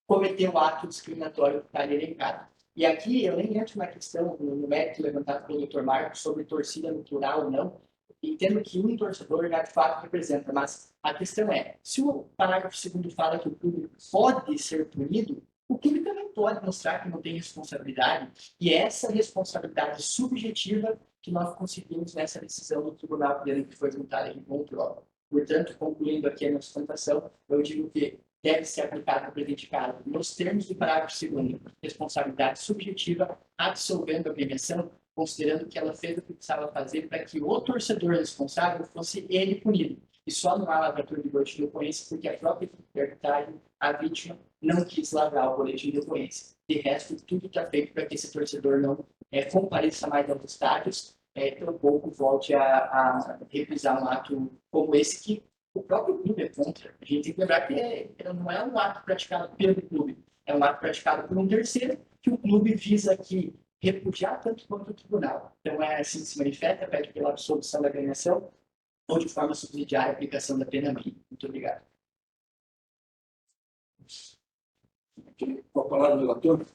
cometeu um ato discriminatório que está ali elencado. E aqui eu nem entro na questão, no mérito levantado pelo Dr. Marcos sobre torcida no plural ou não, entendo que um torcedor já de fato representa, mas a questão é, se o parágrafo 2º fala que o clube pode ser punido, o clube também pode mostrar que não tem responsabilidade, e é essa responsabilidade subjetiva que nós conseguimos nessa decisão do Tribunal Pleno que foi juntada aqui com prova. Portanto, concluindo aqui a minha sustentação, eu digo que deve ser aplicado ao presente caso, nos termos do parágrafo 2º, responsabilidade subjetiva, absolvendo a obrigação, considerando que ela fez o que precisava fazer para que o torcedor responsável fosse ele punido. E só não há lavratura de boletim de ocorrência porque a própria equipe de arbitragem, a vítima, não quis lavrar o boletim de ocorrência. De resto, tudo está feito para que esse torcedor não compareça mais aos estádios, tampouco volte a realizar um ato como esse que o próprio clube é contra. A gente tem que lembrar que não é um ato praticado pelo clube, é um ato praticado por um terceiro que o clube visa aqui repudiar tanto quanto o tribunal. Então, assim se manifesta, pede pela absolvição da agremiação ou de forma subsidiária a aplicação da pena mínima. Muito obrigado. Com a palavra do relator.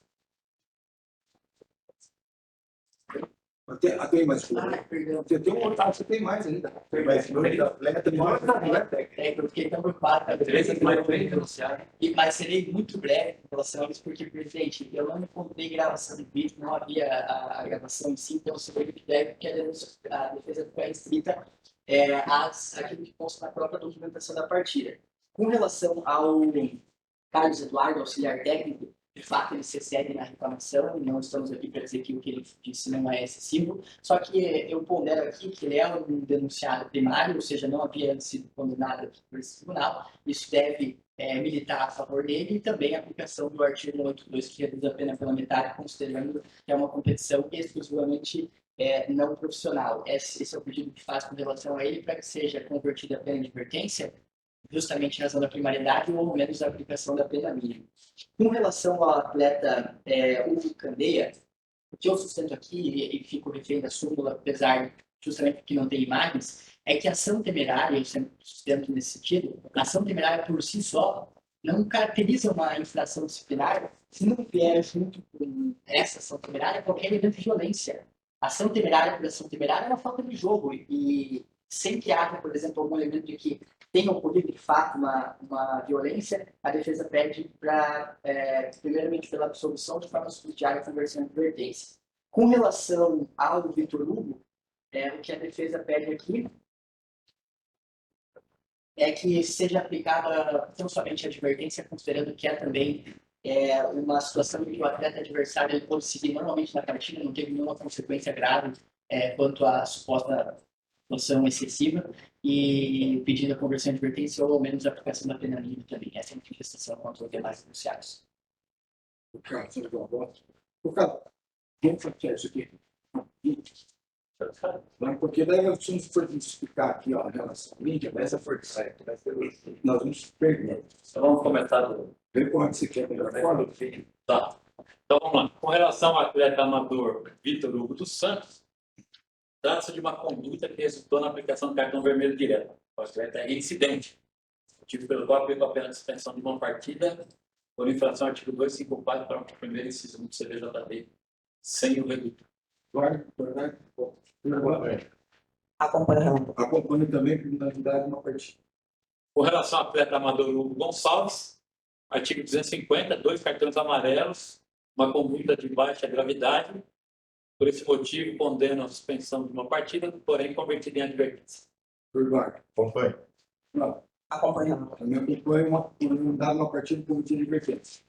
Tem mais coisa? Perdão. Você tem um outro, você tem mais ainda. Tem mais dois da Plena, tem mais Eu fiquei tão preocupado. Mas serei muito breve em relação a isso, porque, presidente, eu não encontrei gravação de vídeo, não havia a gravação em si, então eu sou que deve, porque a defesa foi restrita àquilo que consta na própria documentação da partida. Com relação ao Carlos Eduardo, auxiliar técnico, de fato ele se excede na reclamação, e não estamos aqui para dizer que o que ele disse não é excessivo, só que eu pondero aqui que ele é um denunciado primário, ou seja, não havia sido condenado aqui por esse tribunal, isso deve militar a favor dele e também a aplicação do artigo 182, que reduz a pena pela metade, considerando que é uma competição exclusivamente não profissional. Esse é o pedido que faz com relação a ele, para que seja convertida a pena de advertência, justamente em razão da primariedade ou menos a aplicação da pena mínima. Com relação ao atleta Hugo Candeia, o que eu sustento aqui, e fico refém da súmula, apesar justamente porque não tem imagens, é que a ação temerária, eu sempre sustento nesse sentido, a ação temerária por si só não caracteriza uma infração disciplinar se não vier junto com essa ação temerária qualquer evento de violência. A ação temerária por ação temerária é uma falta de jogo e sem que haja, por exemplo, algum elemento de que tenha ocorrido de fato uma violência, a defesa pede para, primeiramente, pela absolvição de forma subsidiária a conversão em advertência. Com relação ao Vitor Hugo, o que a defesa pede aqui é que seja aplicada não somente a advertência, considerando que é também uma situação em que o atleta adversário ele pode seguir normalmente na partida, não teve nenhuma consequência grave quanto à suposta noção excessiva, e pedindo a conversão de advertência ou ao menos a aplicação da pena mínima também. Essa é a manifestação contra os demais denunciados. O cara, você levou a voto? O cara, quem foi que é isso aqui? Não, porque daí nós tínhamos que explicar aqui, ó, a relação mídia, essa foi certa, nós vamos perder. Então vamos começar do... Vê como é que você quer melhor forma. Tá. Então vamos lá. Com relação ao atleta amador Vitor Hugo dos Santos, trata-se de uma conduta que resultou na aplicação do cartão vermelho direto. O atleta é incidente, motivo pelo qual aplicou a pena de suspensão de uma partida por infração ao artigo 254 para o primeiro inciso do CBJD, sem o reduto. Acompanhando. Acompanhe também a criminalidade de uma partida. Com relação ao atleta amador Hugo Gonçalves, artigo 250, 2 cartões amarelos, uma conduta de baixa gravidade. Por esse motivo, condeno a suspensão de uma partida, porém convertida em advertência. Eduardo. Acompanhe. Não, Acompanhando. também acompanhe uma partida com motivo de advertência.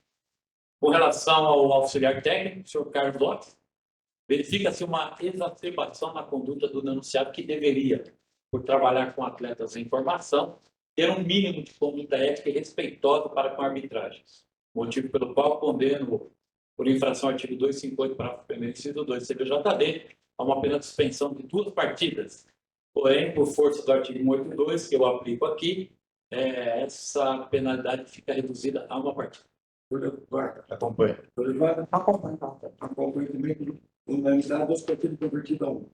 Com relação ao auxiliar técnico, o senhor Carlos Lopes, verifica-se uma exacerbação na conduta do denunciado que deveria, por trabalhar com atletas em formação, ter um mínimo de conduta ética e respeitosa para com a arbitragem. Motivo pelo qual condeno, por infração ao artigo 258, parágrafo 1º, inciso 2 do CBJD, a uma pena de suspensão de 2 partidas. Porém, por força do artigo 182, que eu aplico aqui, essa penalidade fica reduzida a 1 partida. Eduardo. Acompanhe. Eduardo. Acompanhando. Acompanhe também com unanimidade 2 partidas convertidas a 1.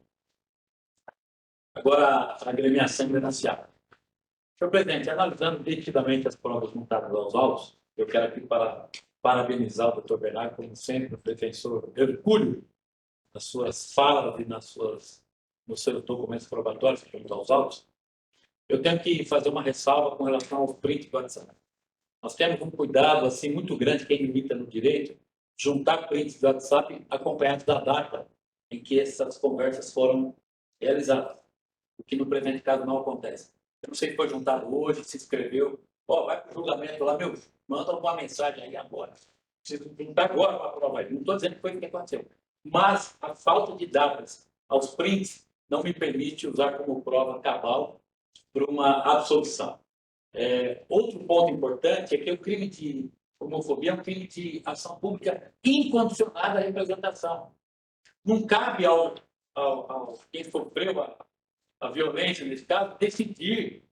Agora, a agremiação denunciada. Senhor presidente, analisando detidamente as provas montadas aos autos, eu quero aqui parabenizar o doutor Bernardo, como sempre, um defensor hercúleo nas suas falas e nos seus documentos probatórios junto aos autos. Eu tenho que fazer uma ressalva com relação ao print do WhatsApp. Nós temos um cuidado assim muito grande, quem limita no direito, juntar prints do WhatsApp acompanhados da data em que essas conversas foram realizadas, o que no presente caso não acontece. Eu não sei se foi juntado hoje, se escreveu, vai para o julgamento lá, manda uma mensagem aí agora. Preciso juntar agora para a prova aí. Não estou dizendo que foi o que aconteceu. Mas a falta de datas aos prints não me permite usar como prova cabal para uma absolvição. Outro ponto importante é que o crime de homofobia é um crime de ação pública incondicionada à representação. Não cabe ao quem sofreu a violência, nesse caso, decidir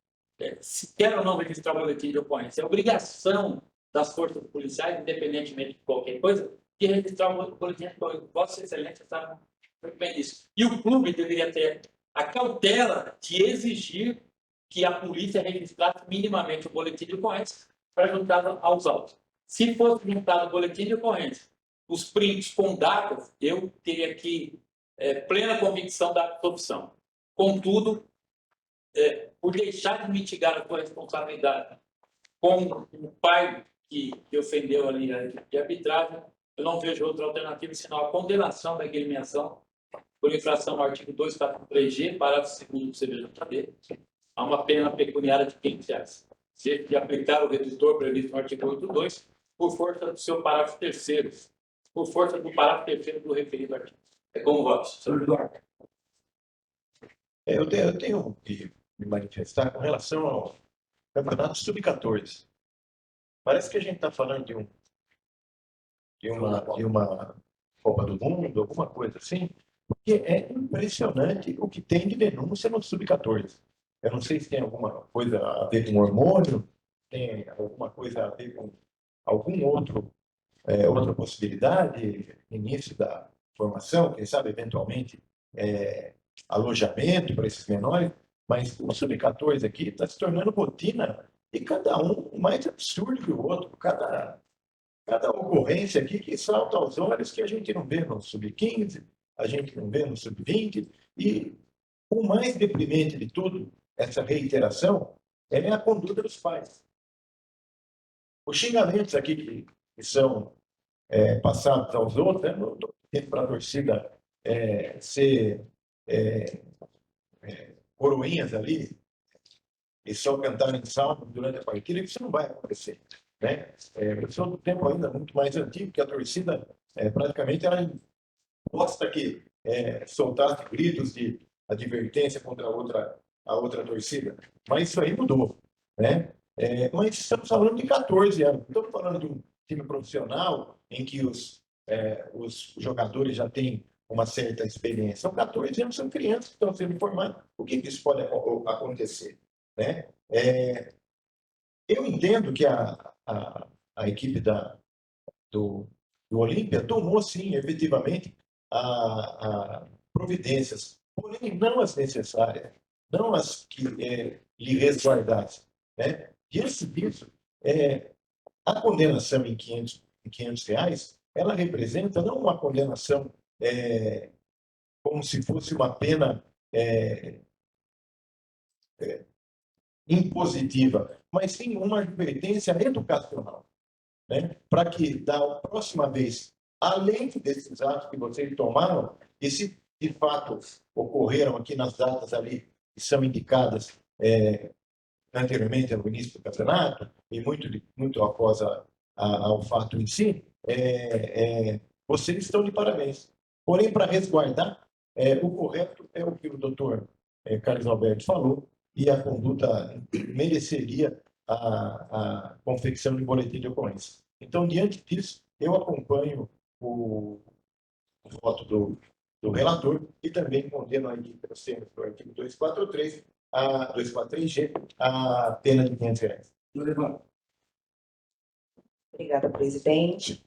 se quer ou não registrar o boletim de ocorrência. É obrigação das forças policiais, independentemente de qualquer coisa, de registrar o boletim de ocorrência. Vossa Excelência sabe muito bem disso. E o clube deveria ter a cautela de exigir que a polícia registrasse minimamente o boletim de ocorrência para juntar aos autos. Se fosse juntado o boletim de ocorrência, os prints com datas, eu teria aqui plena convicção da absolvição. Contudo, por deixar de mitigar a sua responsabilidade com o pai que ofendeu ali de arbitragem, eu não vejo outra alternativa senão a condenação da agremiação por infração ao artigo 243G, parágrafo 2º do CBJD, a uma pena pecuniária de R$500, se de aplicar o redutor previsto no artigo 82, por força do seu parágrafo 3º, por força do parágrafo 3º do referido artigo. É como voto, senhor Eduardo. Eu tenho que me manifestar com relação ao campeonato sub-14. Parece que a gente está falando de uma Copa do Mundo, alguma coisa assim, porque é impressionante o que tem de denúncia no Sub-14. Eu não sei se tem alguma coisa a ver com hormônio, tem alguma coisa a ver com algum outra possibilidade, início da formação, quem sabe, eventualmente, alojamento para esses menores, mas o Sub-14 aqui está se tornando rotina e cada um mais absurdo que o outro, cada ocorrência aqui que salta aos olhos que a gente não vê no Sub-15, a gente não vê no Sub-20, e o mais deprimente de tudo, essa reiteração, é a conduta dos pais. Os xingamentos aqui que são passados aos outros, eu não estou pedindo para a torcida ser coroinhas ali e só cantarem salmos durante a partida, isso não vai acontecer. Né? Eu sou do tempo ainda muito mais antigo, que a torcida praticamente ela gosta que soltasse gritos de advertência contra a outra torcida. Mas isso aí mudou. Né? Mas estamos falando de 14 anos, estamos falando de um time profissional em que os jogadores já têm uma certa experiência. São 14 anos, são crianças que estão sendo formadas. O que isso pode acontecer? Né? Eu entendo que a equipe do Olímpia tomou, sim, efetivamente, providências, porém não as necessárias, não as que lhe resguardassem. Né? Diante disso, a condenação em 500 reais, ela representa não uma condenação como se fosse uma pena impositiva, mas sim uma advertência educacional, né? Para que, da próxima vez, além desses atos que vocês tomaram, e se de fato ocorreram aqui nas datas ali que são indicadas anteriormente ao início do campeonato, e muito após ao fato em si, vocês estão de parabéns. Porém, para resguardar, o correto é o que o doutor Carlos Alberto falou, e a conduta mereceria a confecção de boletim de ocorrência. Então, diante disso, eu acompanho o voto do relator e também condeno aí, pelos termos do artigo 243, 243G, a pena de R$500. Obrigada, presidente.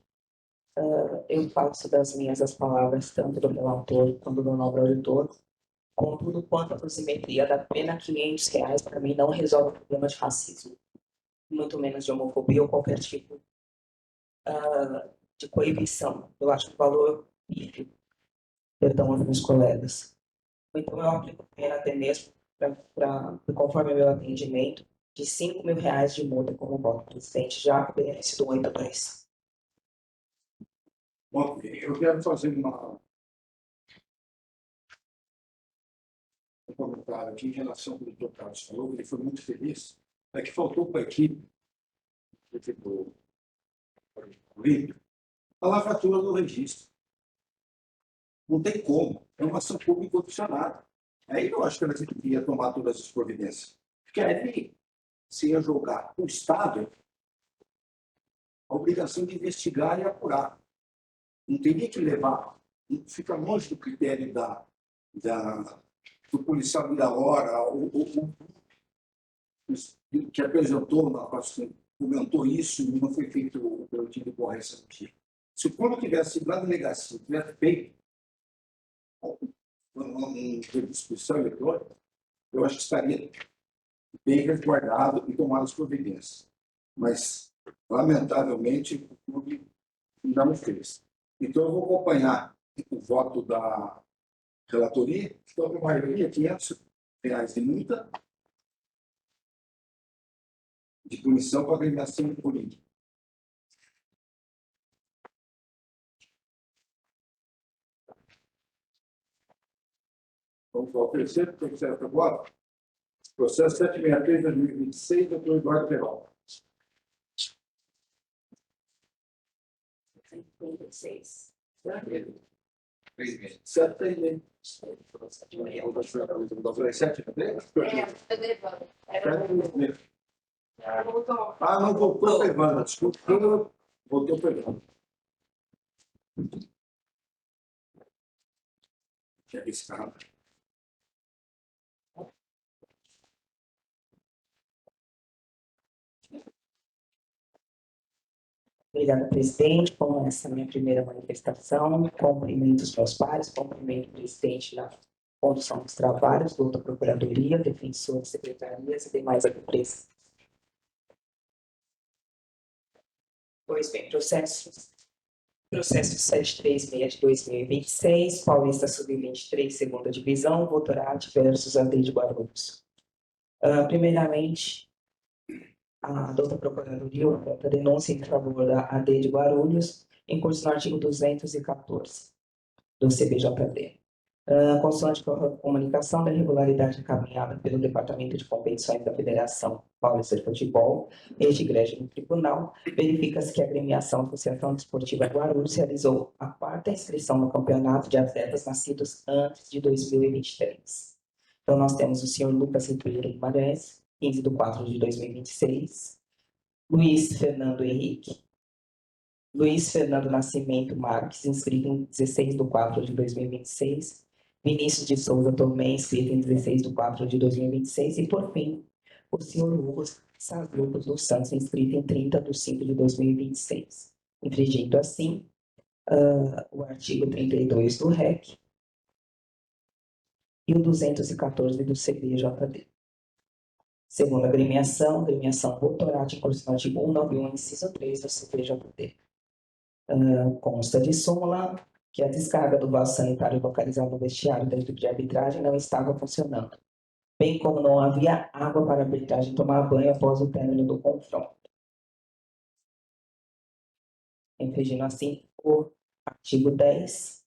Eu faço das minhas as palavras, tanto do relator quanto do nobre auditor. Contudo, quanto à dosimetria da pena, R$500 para mim não resolve o problema de racismo, muito menos de homofobia ou qualquer tipo de coibição. Eu acho o valor pífio, perdão aos meus colegas. Então, eu aplico pena até mesmo, conforme o meu atendimento, de R$5.000 de multa como voto, presidente, já com benefício do 8-2. Bom, eu quero fazer um comentário aqui em relação ao que o doutor Carlos falou, ele foi muito feliz, é que faltou para a equipe do Olímpio a lavratura do registro. Não tem como, é uma ação pública condicionada. Aí eu acho que elas devia tomar todas as providências. Porque aí se ia jogar o Estado a obrigação de investigar e apurar. Não teria que levar, fica longe do critério do policial da hora, que apresentou, comentou isso e não foi feito o boletim de ocorrência aqui. Se o quando tivesse ido na delegacia, tivesse feito um discussão eletrônica, eu acho que estaria bem resguardado e tomado as providências. Mas, lamentavelmente, o clube não fez. Então, eu vou acompanhar o voto da relatoria, então, a maioria, R$500 de multa, de punição para agremiação política. Vamos ao terceiro, processo agora. Processo 763/2026, doutor Eduardo Peralta. 36. 7 É, Ah, não voltou pegando, desculpa. Voltou pegando. Que é esse cara? Obrigada, presidente. Como essa é a minha primeira manifestação, cumprimento os meus pares, cumprimento o presidente na condução dos trabalhos, doutor Procuradoria, defensores, secretarias e demais empresas. Pois bem, processo 736 de 2026, Paulista Sub-23, segunda divisão, Votorantim versus AD de Guarulhos. Primeiramente, a doutora Procuradoria oferta denúncia em favor da AD de Guarulhos, em curso no artigo 214 do CBJD. Consoante com a comunicação da irregularidade encaminhada pelo Departamento de Competições da Federação Paulista de Futebol, este egrégio no tribunal, verifica-se que a agremiação Associação Desportiva Guarulhos realizou a quarta inscrição no campeonato de atletas nascidos antes de 2023. Então, nós temos o senhor Lucas Ribeiro Guimarães, 15 de 4 de 2026, Luiz Fernando Henrique, Luiz Fernando Nascimento Marques, inscrito em 16 de 4 de 2026, Vinícius de Souza Tomé, inscrito em 16 de 4 de 2026, e, por fim, o senhor Hugo Sazuco dos Santos, inscrito em 30 de 5 de 2026. Infringindo, assim, o artigo 32 do REC e o 214 do CBJD. Segundo a agremiação Votorantim, curso no artigo 191, inciso 3 do CBJD. Consta de súmula que a descarga do vaso sanitário localizado no vestiário da equipe de arbitragem não estava funcionando, bem como não havia água para a arbitragem tomar banho após o término do confronto. Infringindo assim o artigo 10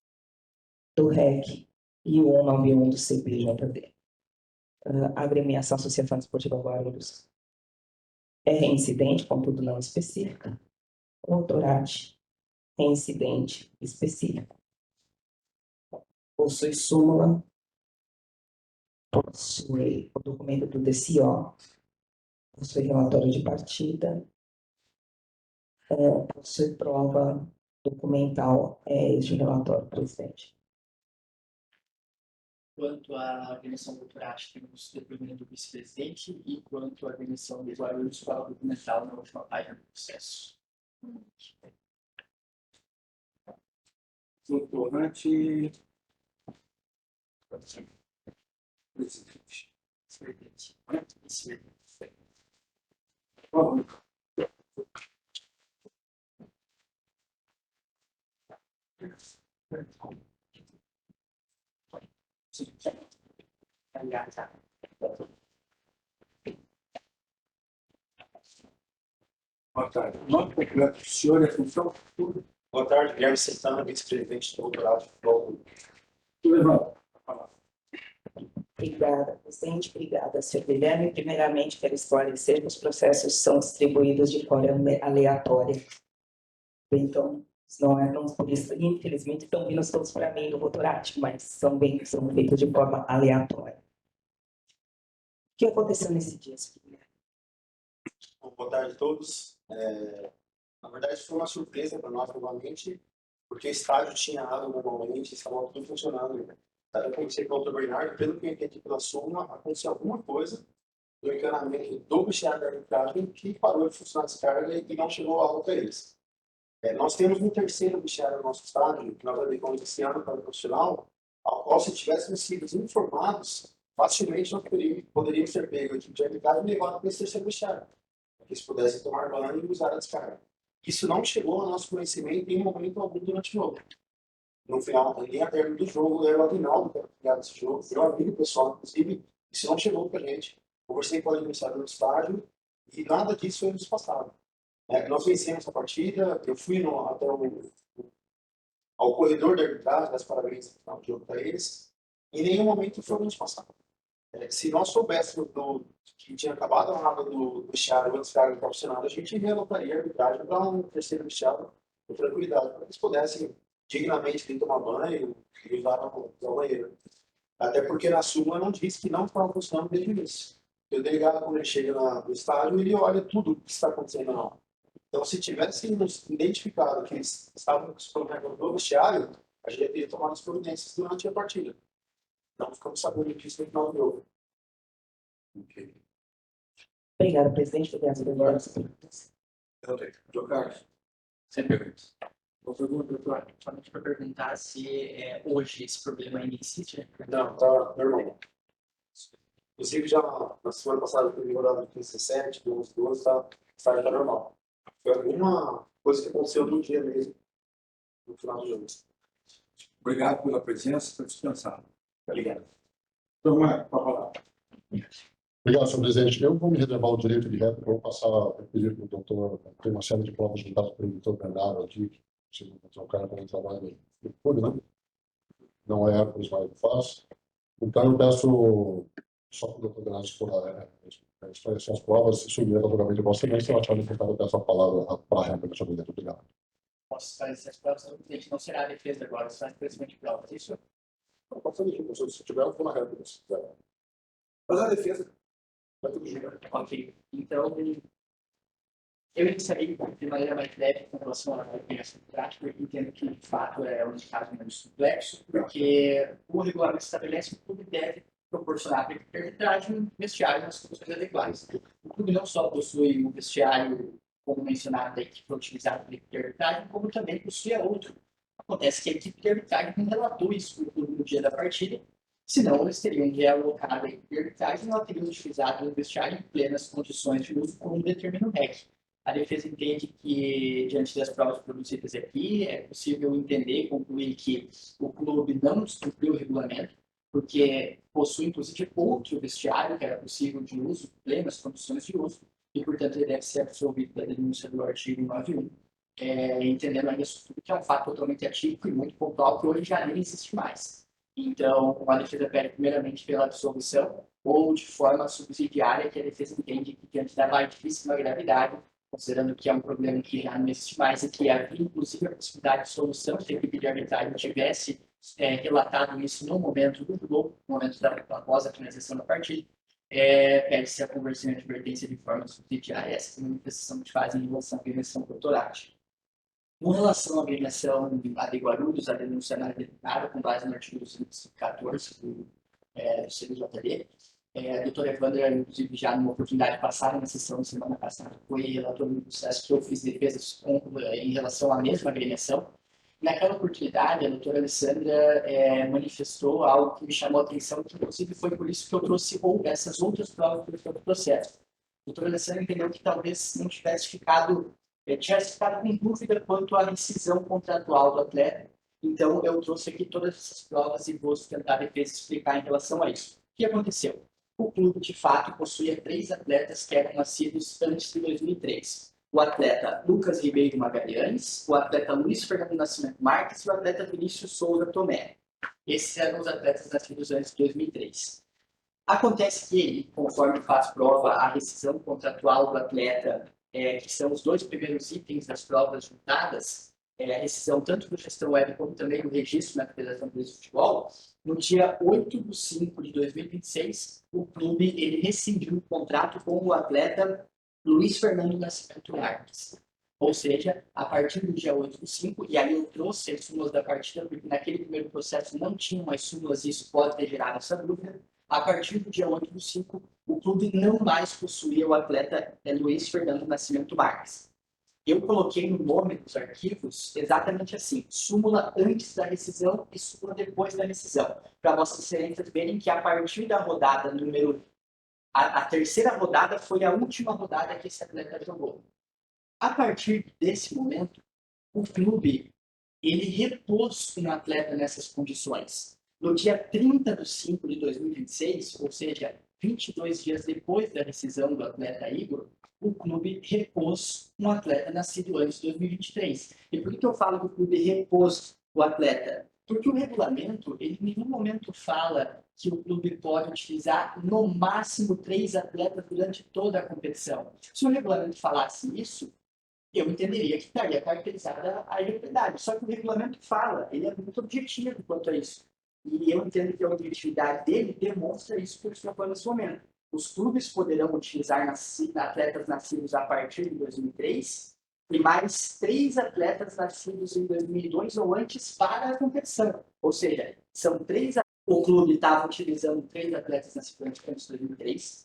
do REC e o 191 do CBJD. A agremiação Associação Desportiva Guarulhos é reincidente, contudo não específica. O Votorantim, reincidente específico. Possui súmula, possui o documento do DCO, possui relatório de partida, possui prova documental, este relatório, presidente. Quanto à agremiação Votorantim, temos o depoimento do vice-presidente, e quanto à agremiação de Guarulhos, prova documental na última página do processo. Votorantim. Presidente. Vamos. Boa tarde. Nome completo do senhor e a função? Boa tarde, Guilherme Santana, vice-presidente do doutorado de futebol. Obrigada, presidente. Obrigada, senhor Guilherme. Primeiramente, quero esclarecer que os processos são distribuídos de forma aleatória. Então, não por isso, infelizmente, estão vindo todos para mim do Votorantim, mas são feitos de forma aleatória. O que aconteceu nesse dia, senhor Guilherme? Boa tarde a todos. Na verdade, foi uma surpresa para nós novamente, porque o estádio tinha água normalmente, estava tudo funcionando. Eu conversei com o Dr. Bernardo, pelo que eu entendi pela súmula, aconteceu alguma coisa do encanamento do vestiário da arbitragem que parou de funcionar a descarga e não chegou a água para eles. Nós temos um terceiro vestiário no nosso estádio, que nós abrimos esse ano para o profissional, ao qual, se tivéssemos sido informados, facilmente nós poderíamos ser pego aqui de arbitragem e levado para esse terceiro vestiário, para que eles pudessem tomar banho e usar a descarga. Isso não chegou ao nosso conhecimento em momento algum durante o jogo. No final, nem a término do jogo, era o Aguinaldo que era criado esse jogo, meu amigo pessoal, inclusive, isso não chegou para a gente. Conversei com o administrador do estádio e nada disso foi nos passado. Nós vencemos essa partida, eu fui até ao corredor da arbitragem, das parabéns no final do jogo para eles, e em nenhum momento foi nos passado. Se nós soubéssemos que tinha acabado a água do vestiário antes da água profissional, a gente realocaria a arbitragem para um terceiro vestiário com tranquilidade, para que eles pudessem dignamente ir tomar banho e usar o banheiro. Até porque na súmula não diz que não estava funcionando desde o início. o delegado, quando ele chega no estádio, ele olha tudo o que está acontecendo na hora. Então, se tivesse identificado que eles estavam com os problemas no vestiário, a gente teria tomado as providências durante a partida. Não ficamos sabendo disso no final do jogo. Ok. Obrigada, presidente. Obrigada, presidente. Eu tenho. João Carlos. Sem perguntas. Uma pergunta, doutor, somente para perguntar se hoje esse problema ainda existe, né? Não, tá normal. Inclusive, já na semana passada, foi melhorado de 15/17, 12/12, tá já normal. Foi alguma coisa que aconteceu no dia mesmo, no final do jogo. Obrigado pela presença, estou dispensado. Obrigado. Então, Marco, para falar. Obrigado, senhor presidente. Eu vou me reservar o direito de réplica, vou passar a pedir para o doutor, tem uma série de provas juntadas pelo doutor Bernardo aqui, se o cara para o trabalho depois, né? Não é Hércules, mas faz. Então, eu peço só para o doutor Bernardo esclarecer as provas e submeter naturalmente a vossa excelência, eu achava que eu peço a palavra para a réplica, senhor presidente. Obrigado. Posso esclarecer as provas, senhor presidente, não será a defesa agora, será esclarecimento de provas, isso? Não pode fazer isso, se tiver, eu vou na réplica. Mas a defesa vai tudo junto. Ok, então, eu iniciarei de maneira mais leve com relação à operação prática, porque entendo que, de fato, é um caso menos complexo, porque o regulamento estabelece que o clube deve proporcionar para a arbitragem um vestiário nas condições adequadas. O clube não só possui um vestiário, como mencionado, que foi utilizado pela equipe de arbitragem, como também possui outro. Acontece que a equipe de arbitragem não relatou isso para o clube no dia da partida, senão eles teriam realocado a equipe de arbitragem e ela teriam utilizado o vestiário em plenas condições de uso, como determina o REC. A defesa entende que, diante das provas produzidas aqui, é possível entender e concluir que o clube não descumpriu o regulamento, porque possui, inclusive, outro vestiário que era possível de uso, plenas condições de uso, e, portanto, ele deve ser absolvido da denúncia do artigo 91, entendendo ainda isso tudo que é um fato totalmente atípico e muito pontual, que hoje já nem existe mais. Então, a defesa pede, primeiramente, pela absolvição, ou de forma subsidiária, que a defesa entende que, diante da altíssima gravidade, considerando que é um problema que já não existe mais e que havia, inclusive, a possibilidade de solução se a equipe de arbitragem tivesse relatado isso no momento do jogo, no momento após a finalização da partida, pede-se a conversão de advertência de forma subsidiária. Essa é a manifestação que fazem em relação à agressão doutorate. Com relação à agressão de Guarulhos, a denúncia não é determinada com base no artigo 214 do CNJD. A doutora Evandra, inclusive, já numa oportunidade passada, na sessão de semana passada, foi relator do processo que eu fiz defesas em relação à mesma agremiação. Naquela oportunidade, a doutora Alessandra manifestou algo que me chamou a atenção, que inclusive foi por isso que eu trouxe essas outras provas do processo. A doutora Alessandra entendeu que talvez não tivesse ficado com dúvida quanto à rescisão contratual do atleta. Então, eu trouxe aqui todas essas provas e vou tentar a defesa explicar em relação a isso. O que aconteceu? O clube, de fato, possuía 3 atletas que eram nascidos antes de 2003. O atleta Lucas Ribeiro Magalhães, o atleta Luiz Fernando Nascimento Marques e o atleta Vinícius Souza Tomé. Esses eram os atletas nascidos antes de 2003. Acontece que, conforme faz prova a rescisão contratual do atleta, que são os 2 primeiros itens das provas juntadas, a rescisão tanto do gestão web como também do registro na Federação Brasileira de Futebol, no dia 8/5/2026, o clube ele rescindiu o contrato com o atleta Luiz Fernando Nascimento Marques. Ou seja, a partir do dia 8/5, e aí eu trouxe as súmulas da partida, porque naquele primeiro processo não tinham mais súmulas e isso pode ter gerado essa dúvida. A partir do dia 8/5, o clube não mais possuía o atleta Luiz Fernando Nascimento Marques. Eu coloquei no nome dos arquivos exatamente assim, súmula antes da rescisão e súmula depois da rescisão, para vossas excelências verem que a partir da rodada número... A terceira rodada foi a última rodada que esse atleta jogou. A partir desse momento, o clube ele repôs um atleta nessas condições. No dia 30/5/2026, ou seja, 22 dias depois da rescisão do atleta Igor, o clube repôs um atleta nascido antes de 2023. E por que eu falo que o clube repôs o atleta? Porque o regulamento, ele em nenhum momento fala que o clube pode utilizar no máximo 3 atletas durante toda a competição. Se o regulamento falasse isso, eu entenderia que estaria caracterizada a irregularidade. Só que o regulamento fala, ele é muito objetivo quanto a isso. E eu entendo que a objetividade dele demonstra isso que eu estou falando nesse momento. os clubes poderão utilizar atletas nascidos a partir de 2003 e mais 3 atletas nascidos em 2002 ou antes para a competição. Ou seja, são 3. O clube estava utilizando 3 atletas nascidos antes de 2003